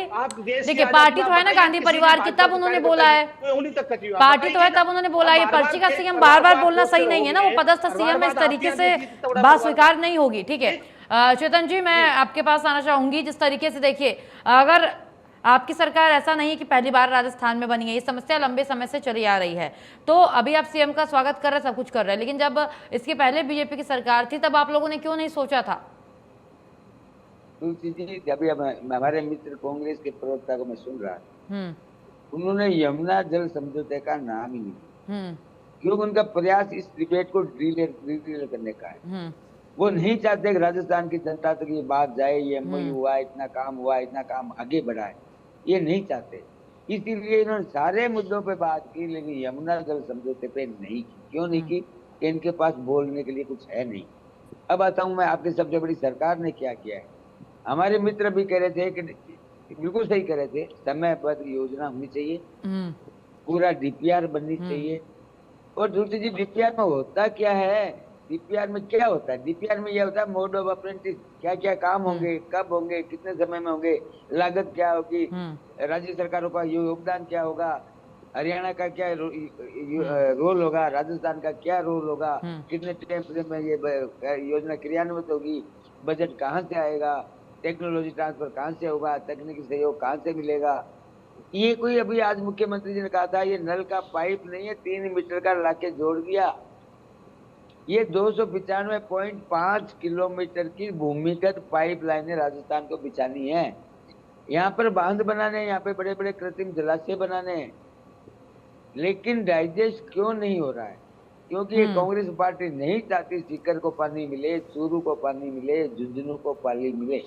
देखिए पार्टी तो है ना गांधी परिवार की, तब उन्होंने बोला है। पार्टी तो है तब उन्होंने बोला है। पर्ची का सीएम बार बार बोलना सही नहीं है ना, वो पदस्थ सीएम इस तरीके से बात स्वीकार नहीं होगी। ठीक है चेतन जी, मैं आपके पास आना चाहूंगी। जिस तरीके से देखिए, अगर आपकी सरकार ऐसा नहीं है कि पहली बार राजस्थान में बनी है, ये समस्या लंबे समय से चली आ रही है, तो अभी आप सीएम का स्वागत कर रहे हैं, सब कुछ कर रहे हैं, लेकिन जब इसके पहले बीजेपी की सरकार थी तब आप लोगों ने क्यों नहीं सोचा था? तुलसी जी, अभी हमारे मित्र कांग्रेस के प्रवक्ता को मैं सुन रहा था, उन्होंने यमुना जल समझौते का नाम ही नहीं, क्योंकि उनका प्रयास इस डिबेट को ड्रिल करने का है। वो नहीं चाहते कि राजस्थान की जनता तक ये बात जाए, ये एमओयू हुआ, इतना काम हुआ, इतना काम आगे बढ़ा है, ये नहीं चाहते। इसीलिए इन्होंने सारे मुद्दों पे बात की, लेकिन यमुना जल समझौते पे नहीं की। क्यों नहीं की? कि इनके पास बोलने के लिए कुछ है नहीं। अब आता हूँ मैं, आपकी सबसे बड़ी सरकार ने क्या किया है। हमारे मित्र भी कह रहे थे कि बिल्कुल सही कह रहे थे, समयबद्ध योजना होनी चाहिए, पूरा डीपीआर बननी चाहिए। और दूसरी चीज, डीपीआर में होता क्या है? डीपीआर में क्या होता है? डीपीआर में यह होता है मोड ऑफ अप्रेंटिस, क्या क्या काम होंगे, कब होंगे, कितने समय में होंगे, लागत क्या होगी, राज्य सरकारों का योगदान क्या होगा, हरियाणा का क्या रोल होगा, राजस्थान का क्या रोल होगा, कितने टाइम फ्रेम में ये योजना क्रियान्वित होगी, बजट कहाँ से आएगा, टेक्नोलॉजी ट्रांसफर कहाँ से होगा, तकनीकी सहयोग कहाँ से मिलेगा। ये कोई अभी आज मुख्यमंत्री जी ने कहा था, ये नल का पाइप नहीं है, 3 मीटर का लाके जोड़ दिया। ये 295.5 किलोमीटर की भूमिगत पाइपलाइनें राजस्थान को बिछानी है। यहाँ पर बांध बनाने, यहाँ पे बड़े बड़े कृत्रिम जलाशय बनाने, लेकिन डाइजेस्ट क्यों नहीं हो रहा है? क्योंकि ये कांग्रेस पार्टी नहीं चाहती सीकर को पानी मिले, चूरू को पानी मिले, झुंझुनू को पानी मिले।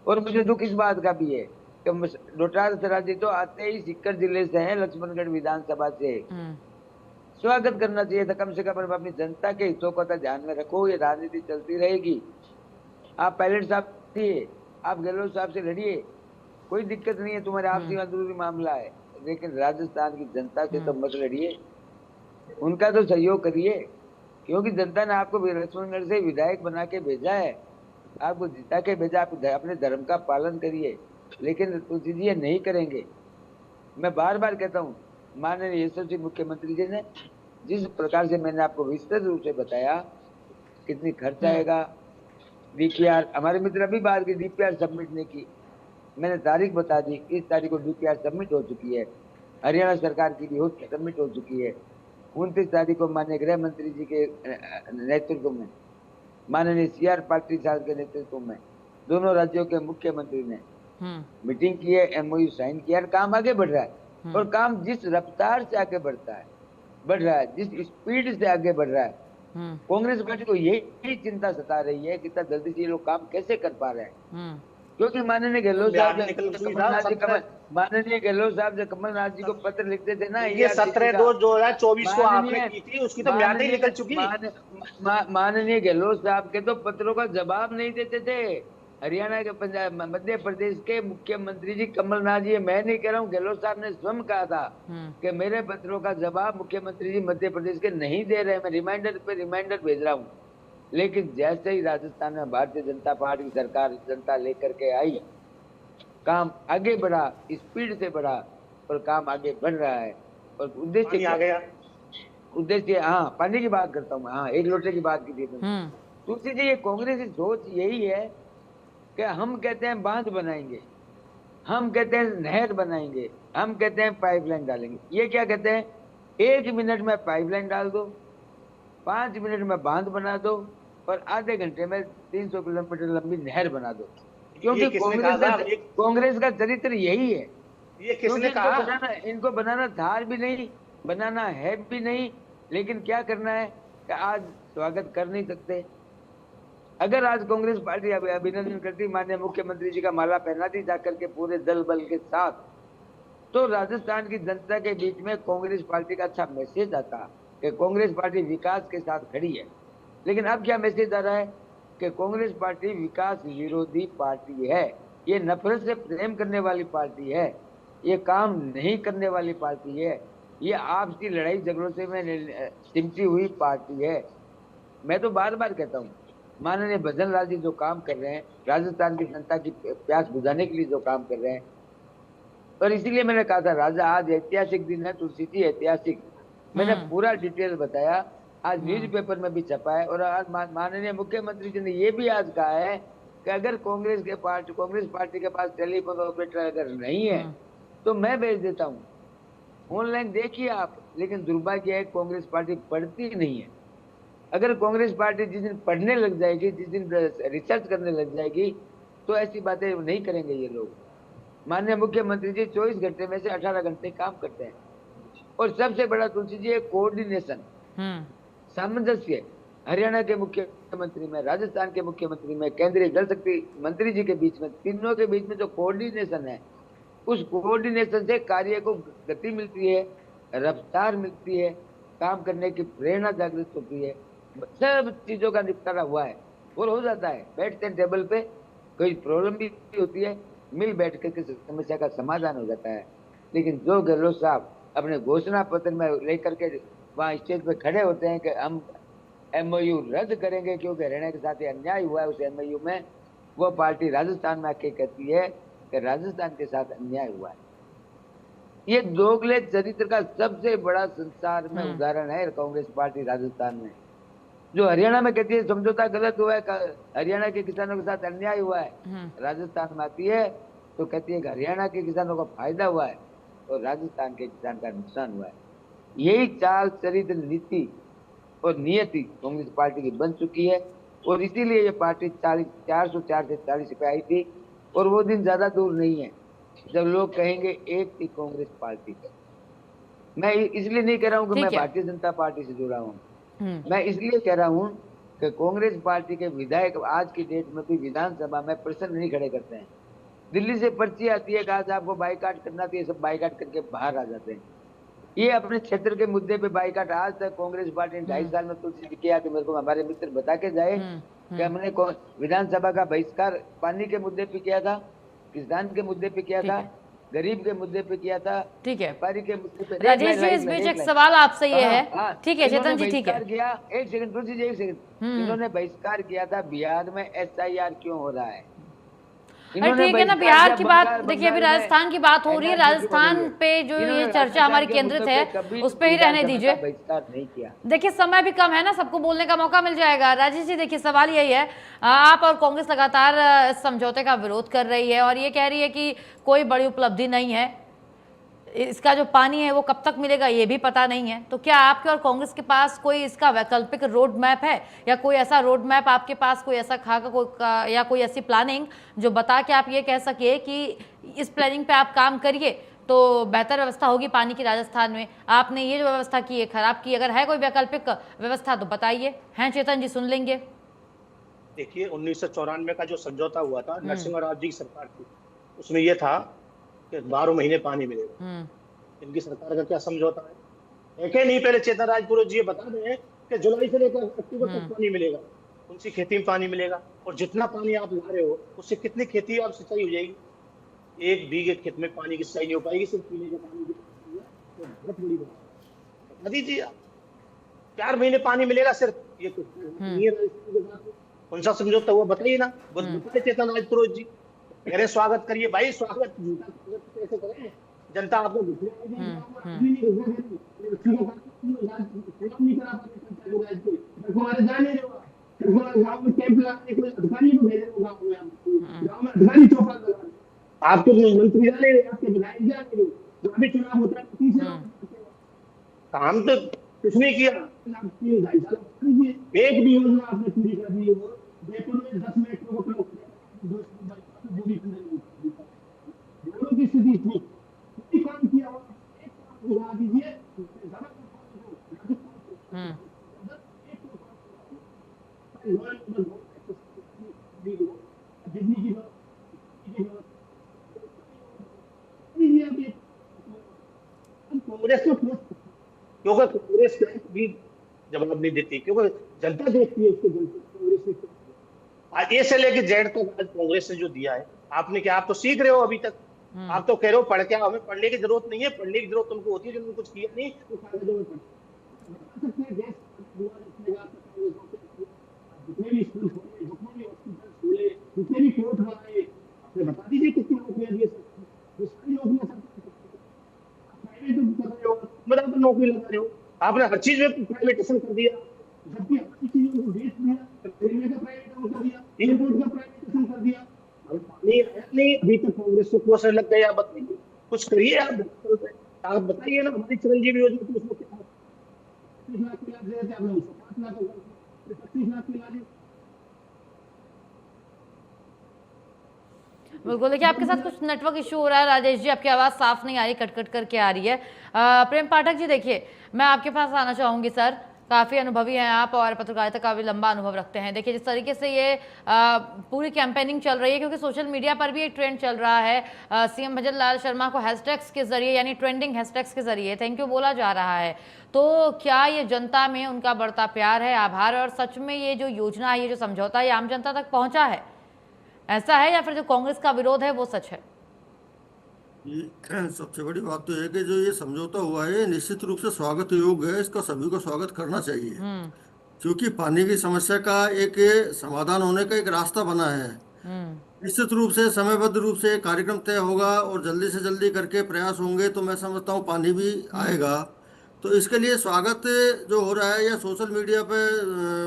और मुझे दुख इस बात का भी है कि डोटाल सराजी तो आते ही सीकर जिले से है, लक्ष्मणगढ़ विधानसभा से। स्वागत करना चाहिए था, कम से कम अपनी जनता के हितों को तो ध्यान में रखो। ये राजनीति चलती रहेगी। आप पायलट साहब दिए, आप गहलोत साहब से लड़िए, कोई दिक्कत नहीं है, तुम्हारे आपसी अंदरूनी मामला है, लेकिन राजस्थान की जनता से तो मत लड़िए, उनका तो सहयोग करिए। क्योंकि जनता ने आपको लक्ष्मणगढ़ से विधायक बना के भेजा है, आपको जिता के भेजा, आप अपने धर्म का पालन करिए। लेकिन तुलसी जी ये नहीं करेंगे। मैं बार बार कहता हूँ, माननीय यशस्वी मुख्यमंत्री जी ने जिस प्रकार से मैंने आपको विस्तृत रूप से बताया कितनी खर्च आएगा, डीपीआर, हमारे मित्र अभी बात की डीपीआर सबमिट नहीं की, मैंने तारीख बता दी, इस तारीख को डीपीआर सबमिट हो चुकी है, हरियाणा सरकार की भी सबमिट हो चुकी है। 29 तारीख को माननीय गृह मंत्री जी के नेतृत्व में, माननीय CR पाटिल साहब के नेतृत्व में दोनों राज्यों के मुख्यमंत्री ने मीटिंग की है, MOU साइन किया, काम आगे बढ़ रहा है। और काम जिस रफ्तार से आगे बढ़ रहा है, जिस स्पीड से आगे बढ़ रहा है, कांग्रेस पार्टी को यही चिंता सता रही है कि इतना जल्दी से ये लोग काम कैसे कर पा रहे हैं। क्योंकि माननीय गहलोत साहब जब कमलनाथ जी को पत्र लिखते थे ना, ये 17/2/2024 को आपने की थी, उसकी तो म्याद ही निकल चुकी। माननीय गहलोत साहब के तो पत्रों का जवाब नहीं देते थे। हरियाणा के, पंजाब, मध्य प्रदेश के मुख्यमंत्री जी कमलनाथ जी, मैं नहीं कह रहा हूँ, गहलोत साहब ने स्वयं कहा था कि मेरे पत्रों का जवाब मुख्यमंत्री जी मध्य प्रदेश के नहीं दे रहे, मैं रिमाइंडर पे रिमाइंडर भेज रहा हूँ। लेकिन जैसे ही राजस्थान में भारतीय जनता पार्टी की सरकार जनता लेकर के आई, काम आगे बढ़ा, स्पीड से बढ़ा और काम आगे बढ़ रहा है। और उद्देश्य पानी आ गया। उद्देश्य, हाँ पानी की बात करता हूँ, हाँ एक लोटे की बात की थी मैंने। दूसरी चीज, ये कांग्रेस की सोच यही है कि हम कहते हैं बांध बनाएंगे, हम कहते हैं नहर बनाएंगे, हम कहते हैं पाइपलाइन डालेंगे। ये क्या कहते हैं, 1 मिनट में पाइपलाइन डाल दो, 5 मिनट में बांध बना दो और आधे घंटे में 300 किलोमीटर लंबी नहर बना दो। क्योंकि कांग्रेस का चरित्र यही है। ये किसने कहा? इनको बनाना था भी नहीं, बनाना है भी नहीं, लेकिन क्या करना है कि आज स्वागत कर नहीं सकते। अगर आज कांग्रेस पार्टी अभिनंदन करती, माननीय मुख्यमंत्री जी का माला पहनाती जाकर के पूरे दल बल के साथ, तो राजस्थान की जनता के बीच में कांग्रेस पार्टी का अच्छा मैसेज आता कि कांग्रेस पार्टी विकास के साथ खड़ी है। लेकिन अब क्या मैसेज आ रहा है कि कांग्रेस पार्टी विकास विरोधी पार्टी है, ये नफरत से प्रेम करने वाली पार्टी है, ये काम नहीं करने वाली पार्टी है, ये आपसी लड़ाई झगड़ों से में सिमटी हुई पार्टी है। मैं तो बार बार कहता हूँ, माननीय भजन लाल जी जो काम कर रहे हैं, राजस्थान की जनता की प्यास बुझाने के लिए जो काम कर रहे हैं, और इसीलिए मैंने कहा था राजा आज ऐतिहासिक दिन है, तुलसी जी ऐतिहासिक। मैंने पूरा डिटेल बताया, आज न्यूज़पेपर में भी छपा है। और आज माननीय मुख्यमंत्री जी ने ये भी आज कहा है कि अगर कांग्रेस पार्टी के पास टेलीफोन ऑपरेटर अगर नहीं है तो मैं भेज देता हूँ, ऑनलाइन देखिए आप। लेकिन दुर्भाग्य है कांग्रेस पार्टी पढ़ती नहीं है। अगर कांग्रेस पार्टी जिस दिन पढ़ने लग जाएगी, जिस दिन रिसर्च करने लग जाएगी, तो ऐसी बातें नहीं करेंगे ये लोग। माननीय मुख्यमंत्री जी 24 घंटे में से 18 घंटे काम करते हैं। और सबसे बड़ा तुलसी जी कोऑर्डिनेशन, सामंजस्य हरियाणा के मुख्यमंत्री में, राजस्थान के मुख्यमंत्री में, केंद्रीय जल शक्ति मंत्री जी के बीच में, तीनों के बीच में जो कोऑर्डिनेशन है, उस कोऑर्डिनेशन से कार्य को गति मिलती है, रफ्तार मिलती है, काम करने की प्रेरणा जागृत होती है, सब चीजों का निपटारा हुआ है और हो जाता है। बैठते हैं टेबल पे, कोई प्रॉब्लम भी होती है, मिल बैठ कर के समस्या का समाधान हो जाता है। लेकिन जो गहलोत साहब अपने घोषणा पत्र में लेकर के वहाँ स्टेज पे खड़े होते हैं कि हम MOU रद्द करेंगे क्योंकि हरियाणा के साथ अन्याय हुआ है, उस MOU में वो पार्टी राजस्थान में आके कहती है कि राजस्थान के साथ अन्याय हुआ है। ये दोगले चरित्र का सबसे बड़ा संसार में उदाहरण है कांग्रेस पार्टी राजस्थान में। जो हरियाणा में कहती है समझौता गलत हुआ है, हरियाणा के किसानों के साथ अन्याय हुआ है, राजस्थान में आती है तो कहती है कि हरियाणा के किसानों को फायदा हुआ है और राजस्थान के किसान का नुकसान हुआ है। यही चाल, चरित्र, नीति और नियति कांग्रेस पार्टी की बन चुकी है। और इसीलिए ये पार्टी 404 से 40 पे आई थी। और वो दिन ज्यादा दूर नहीं है जब लोग कहेंगे एक थी कांग्रेस पार्टी। मैं इसलिए नहीं कह रहा हूँ कि मैं भारतीय जनता पार्टी से जुड़ा हूँ, मैं इसलिए कह रहा हूँ कि कांग्रेस पार्टी के विधायक आज की डेट में भी विधानसभा में प्रश्न नहीं खड़े करते हैं। दिल्ली से पर्ची आती है कि आज आपको बाइकाट करना चाहिए, सब बाइकाट करके बाहर आ जाते हैं। ये अपने क्षेत्र के मुद्दे पे बाइकाट आज तक कांग्रेस पार्टी ने 2.5 साल में तुलसी किया कि मेरे को हमारे मित्र बता के जाए कि हमने विधानसभा का बहिष्कार पानी के मुद्दे पे किया था, किसान के मुद्दे पे किया था, गरीब के मुद्दे पे किया था, ठीक है, व्यापारी के मुद्दे पे। राजेश जी इस बीच एक सवाल आपसे ये है, ठीक है चेतन जी, ठीक है, एक सेकंड तुलसी जी, एक सेकंड। इन्होंने बहिष्कार किया था बिहार में SIR क्यों हो रहा है? ठीक है ना, बिहार की बात देखिए, अभी राजस्थान की बात हो रही है, राजस्थान पे जो ये चर्चा हमारी केंद्रित है उस पे ही रहने दीजिए। नहीं किया, देखिए समय भी कम है ना, सबको बोलने का मौका मिल जाएगा। राजेश जी देखिए सवाल यही है, आप और कांग्रेस लगातार इस समझौते का विरोध कर रही है और ये कह रही है कि कोई बड़ी उपलब्धि नहीं है, इसका जो पानी है वो कब तक मिलेगा ये भी पता नहीं है। तो क्या आपके और कांग्रेस के पास कोई इसका वैकल्पिक रोड मैप है, या कोई ऐसा रोड मैप आपके पास, कोई ऐसा खाका या कोई ऐसी प्लानिंग जो बता के आप ये कह सके कि इस प्लानिंग पे आप काम करिए तो बेहतर व्यवस्था होगी पानी की राजस्थान में? आपने ये जो व्यवस्था की है खराब की, अगर है कोई वैकल्पिक व्यवस्था तो बताइए। हैं चेतन जी, सुन लेंगे। देखिए 1994 का जो समझौता हुआ था, नरसिम्हा राव जी की सरकार थी, उसमें यह था 12 महीने पानी मिलेगा। इनकी सरकार का क्या समझौता है? एक नहीं, पहले चेतन राजपुरोहित जी बता दें कि जुलाई से लेकर अक्टूबर तक पानी मिलेगा, उनकी खेती में पानी मिलेगा। और जितना पानी आप ला रहे हो उससे कितनी खेती आप सिंचाई हो जाएगी? 1 बीघे खेत में पानी की सिंचाई नहीं हो पाएगी, सिर्फ पीने के पानी की। तो बहुत बड़ी बात बता दीजिए आप। 4 महीने पानी मिलेगा सिर्फ, ये तो नहीं है राजस्थान के साथ। कौन सा समझौता हुआ बताइए ना, बस बताइए चेतन राजपुरोहित जी। कह रहे स्वागत करिए, भाई स्वागत झूठा स्वागत कैसे करें, जनता आपको घुसने नहीं करा पाते, हमारे जाने हमारे गाँव में कैंप लगाने कोई अधिकारी को भेजे गाँव में, गाँव में अधिकारी चौका लगा, आपके मंत्री जाने, आपके विधायक जाने, जो भी चुनाव होता है काम तो कुछ नहीं किया। एक भी योजना आपने पूरी कर दी है, वो जयपुर में 10 मेट्रो को दोनों की स्थिति थी, कोई काम किया हुआ एक बुला दीजिए, कांग्रेस को क्योंकि कांग्रेस भी जवाब नहीं देती, क्योंकि जनता देखती है उसको, जनता कांग्रेस ने आज ए से लेके जेड तक आज कांग्रेस ने जो दिया है, आपने क्या, आप तो सीख रहे हो अभी तक, आप तो कह रहे हो पढ़ के, हमें पढ़ने की जरूरत नहीं है, पढ़ने की जरूरत उनको होती है जिन्होंने कुछ किया नहीं, तो कागजों में जितने भी स्कूल खोले, जितने भी हॉस्पिटल खोले, जितने भी कोर्ट बनाए, आपने बता दीजिए कितनी नौकरियां दिए, सारी नौकरियां प्राइवेट कर रहे हो, बराबर नौकरी लगा रहे हो, आपने हर चीज में प्राइवेटाइजेशन कर दिया, जबकि हर चीजों को बेच दिया, रेलवे का प्राइवेटाइजेशन कर दिया, एयरपोर्ट का प्राइवेटाइजेशन कर दिया, नहीं आया नहीं, अभी तक कांग्रेस को कोसने लग गए, आप बताइए कुछ करिए, आप बताइए ना, हमारी चिरंजीवी योजना तो उसमें क्या 25 लाख के इलाज देते, आपने उसको 5 लाख 25 लाख के इलाज। बिल्कुल, देखिए आपके साथ कुछ नेटवर्क इशू हो रहा है राजेश जी, आपकी आवाज़ साफ नहीं आ रही, कट कट करके आ रही है। प्रेम पाठक जी देखिए, मैं आपके पास आना चाहूँगी सर, काफ़ी अनुभवी हैं आप और पत्रकारिता का भी लंबा अनुभव रखते हैं। देखिए जिस तरीके से ये पूरी कैंपेनिंग चल रही है, क्योंकि सोशल मीडिया पर भी एक ट्रेंड चल रहा है, सीएम भजन लाल शर्मा को हैशटैग्स के जरिए, यानी ट्रेंडिंग हैशटैग्स के जरिए थैंक यू बोला जा रहा है, तो क्या ये जनता में उनका बढ़ता प्यार है, आभार, और सच में ये जो योजना है, ये जो समझौता है, ये आम जनता तक पहुंचा है, ऐसा है, या फिर जो कांग्रेस का विरोध है वो सच है? सबसे बड़ी बात तो है कि जो ये समझौता हुआ है निश्चित रूप से स्वागत योग्य है, इसका सभी को स्वागत करना चाहिए, क्योंकि पानी की समस्या का एक समाधान होने का एक रास्ता बना है। निश्चित रूप से समयबद्ध रूप से कार्यक्रम तय होगा और जल्दी से जल्दी करके प्रयास होंगे तो मैं समझता हूँ पानी भी आएगा। तो इसके लिए स्वागत जो हो रहा है या सोशल मीडिया पे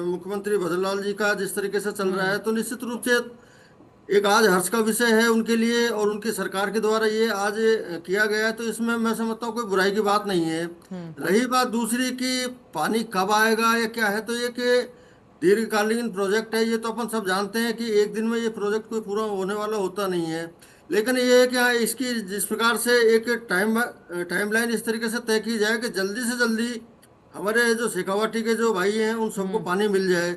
मुख्यमंत्री भजनलाल जी का जिस तरीके से चल रहा है, तो निश्चित रूप से एक आज हर्ष का विषय है उनके लिए, और उनकी सरकार के द्वारा ये आज किया गया है, तो इसमें मैं समझता हूँ कोई बुराई की बात नहीं है। रही बात दूसरी कि पानी कब आएगा या क्या है, तो ये कि दीर्घकालीन प्रोजेक्ट है, ये तो अपन सब जानते हैं कि एक दिन में ये प्रोजेक्ट कोई पूरा होने वाला होता नहीं है, लेकिन ये है कि हाँ इसकी जिस प्रकार से एक टाइमलाइन इस तरीके से तय की जाए कि जल्दी से जल्दी हमारे जो शेखावाटी के जो भाई हैं उन सबको पानी मिल जाए,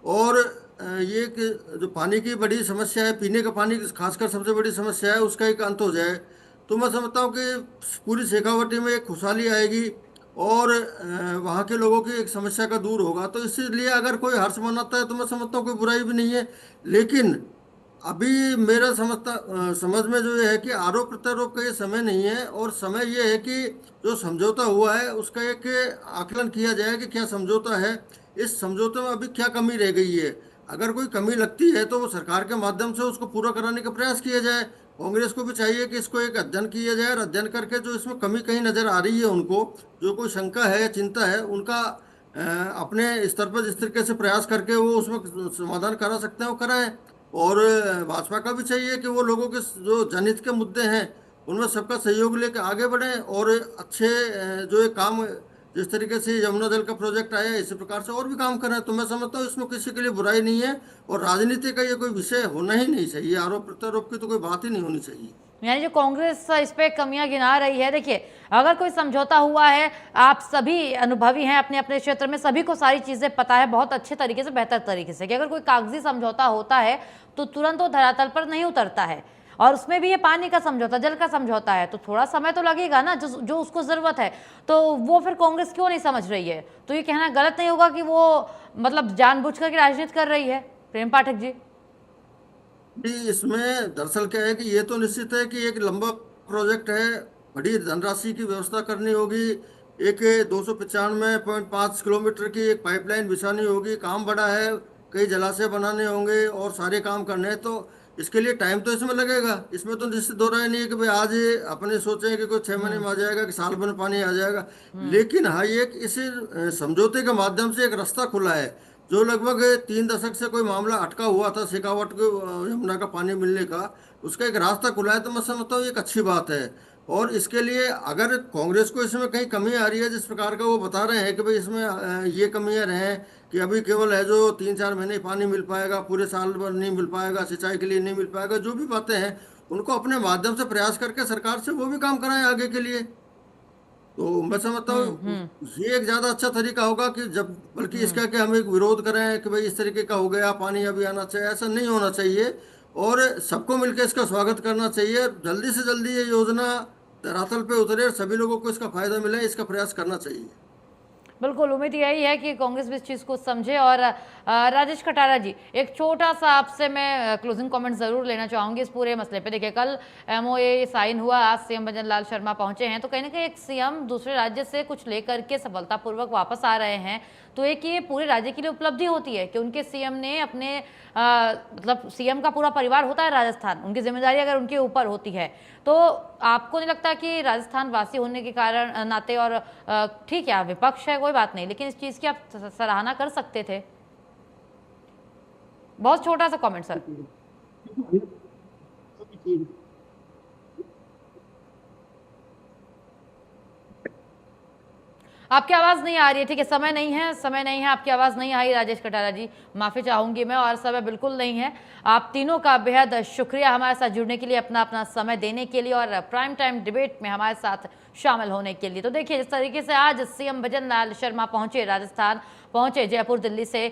और ये कि जो पानी की बड़ी समस्या है, पीने का पानी खासकर सबसे बड़ी समस्या है, उसका एक अंत हो जाए, तो मैं समझता हूँ कि पूरी शेखावाटी में एक खुशहाली आएगी और वहाँ के लोगों की एक समस्या का दूर होगा। तो इसलिए अगर कोई हर्ष मनाता है तो मैं समझता हूँ कोई बुराई भी नहीं है, लेकिन अभी मेरा समझ में जो ये है कि आरोप प्रत्यारोप का ये समय नहीं है, और समय ये है कि जो समझौता हुआ है उसका एक आकलन किया जाए कि क्या समझौता है, इस समझौते में अभी क्या कमी रह गई है, अगर कोई कमी लगती है तो वो सरकार के माध्यम से उसको पूरा कराने का प्रयास किया जाए। कांग्रेस को भी चाहिए कि इसको एक अध्ययन किया जाए, और अध्ययन करके जो इसमें कमी कहीं नजर आ रही है, उनको जो कोई शंका है, चिंता है, उनका अपने स्तर पर जिस तरीके से प्रयास करके वो उसमें समाधान करा सकते हैं वो कराएं। और भाजपा का भी चाहिए कि वो लोगों के जो जनहित के मुद्दे हैं उनमें सबका सहयोग लेकर आगे बढ़ें, और अच्छे जो एक काम जिस तरीके से यमुना जल का प्रोजेक्ट आया इसी प्रकार से और भी काम करें, तो मैं समझता हूँ इसमें किसी के लिए बुराई नहीं है, और राजनीति का ये कोई विषय होना ही नहीं चाहिए, आरोप प्रत्यारोप की तो कोई बात ही नहीं होनी चाहिए। यानी जो कांग्रेस इस पे कमियां गिना रही है, देखिए अगर कोई समझौता हुआ है, आप सभी अनुभवी हैं अपने अपने क्षेत्र में, सभी को सारी चीजें पता है बहुत अच्छे तरीके से, बेहतर तरीके से, कि अगर कोई कागजी समझौता होता है तो तुरंत वो धरातल पर नहीं उतरता है, और उसमें भी ये पानी का समझौता, जल का समझौता है, तो थोड़ा समय तो लगेगा ना, जो उसको जरूरत है, तो वो फिर कांग्रेस क्यों नहीं समझ रही है? तो ये कहना गलत नहीं होगा कि वो मतलब जानबूझकर की राजनीति कर रही है। प्रेम पाठक जी, इसमें दरअसल क्या है कि ये तो निश्चित है कि एक लंबा प्रोजेक्ट है, बड़ी धनराशि की व्यवस्था करनी होगी, एक 295.5 किलोमीटर की एक पाइपलाइन बिछानी होगी, काम बड़ा है, कई जलाशय बनाने होंगे और सारे काम करने हैं, तो इसके लिए टाइम तो इसमें लगेगा। इसमें तो निश्चित दो राय नहीं है कि भाई आज ही अपने सोचें कि कोई 6 महीने में आ जाएगा कि साल भर में पानी आ जाएगा। लेकिन हाँ, ये एक इस समझौते के माध्यम से एक रास्ता खुला है। जो लगभग 3 दशक से कोई मामला अटका हुआ था शेखावाट को यमुना का पानी मिलने का, उसका एक रास्ता खुला है, तो मैं समझता हूँ ये एक अच्छी बात है। और इसके लिए अगर कांग्रेस को इसमें कहीं कमी आ रही है, जिस प्रकार का वो बता रहे हैं कि भाई इसमें ये कमियां हैं कि अभी केवल है जो 3-4 महीने पानी मिल पाएगा, पूरे साल भर नहीं मिल पाएगा, सिंचाई के लिए नहीं मिल पाएगा, जो भी बातें हैं उनको अपने माध्यम से प्रयास करके सरकार से वो भी काम कराएं आगे के लिए। तो मैं समझता हूँ ये एक ज्यादा अच्छा तरीका होगा कि जब, बल्कि इसका कि हम एक विरोध करें कि भाई इस तरीके का हो गया, पानी अभी आना चाहिए, ऐसा नहीं होना चाहिए। और सबको मिलकर इसका स्वागत करना चाहिए। जल्दी से जल्दी ये योजना धरातल पे उतरे और सभी लोगों को इसका फायदा मिले, इसका प्रयास करना चाहिए। बिल्कुल, उम्मीद यही है कि कांग्रेस भी इस चीज़ को समझे। और राजेश कटारा जी, एक छोटा सा आपसे मैं क्लोजिंग कमेंट ज़रूर लेना चाहूँगी इस पूरे मसले पे। देखिए, कल MOA साइन हुआ, आज सीएम भजन लाल शर्मा पहुंचे हैं, तो कहीं ना कहीं एक सीएम दूसरे राज्य से कुछ लेकर के सफलतापूर्वक वापस आ रहे हैं, तो एक ये पूरे राज्य के लिए उपलब्धि होती है कि उनके सीएम ने अपने मतलब सीएम का पूरा परिवार होता है राजस्थान, उनकी जिम्मेदारी अगर उनके ऊपर होती है, तो आपको नहीं लगता कि राजस्थान वासी होने के कारण नाते, और ठीक है विपक्ष है कोई बात नहीं, लेकिन इस चीज़ की आप सराहना कर सकते थे? बहुत छोटा सा कमेंट सर। आपकी आवाज़ नहीं आ रही है, ठीक है, समय नहीं है, आपकी आवाज़ नहीं आई राजेश कटारा जी, माफ़ी चाहूँगी मैं, और समय बिल्कुल नहीं है। आप तीनों का बेहद शुक्रिया हमारे साथ जुड़ने के लिए, अपना समय देने के लिए, और प्राइम टाइम डिबेट में हमारे साथ शामिल होने के लिए। तो देखिए, जिस तरीके से आज सीएम भजन लाल शर्मा पहुँचे राजस्थान, पहुँचे जयपुर दिल्ली से।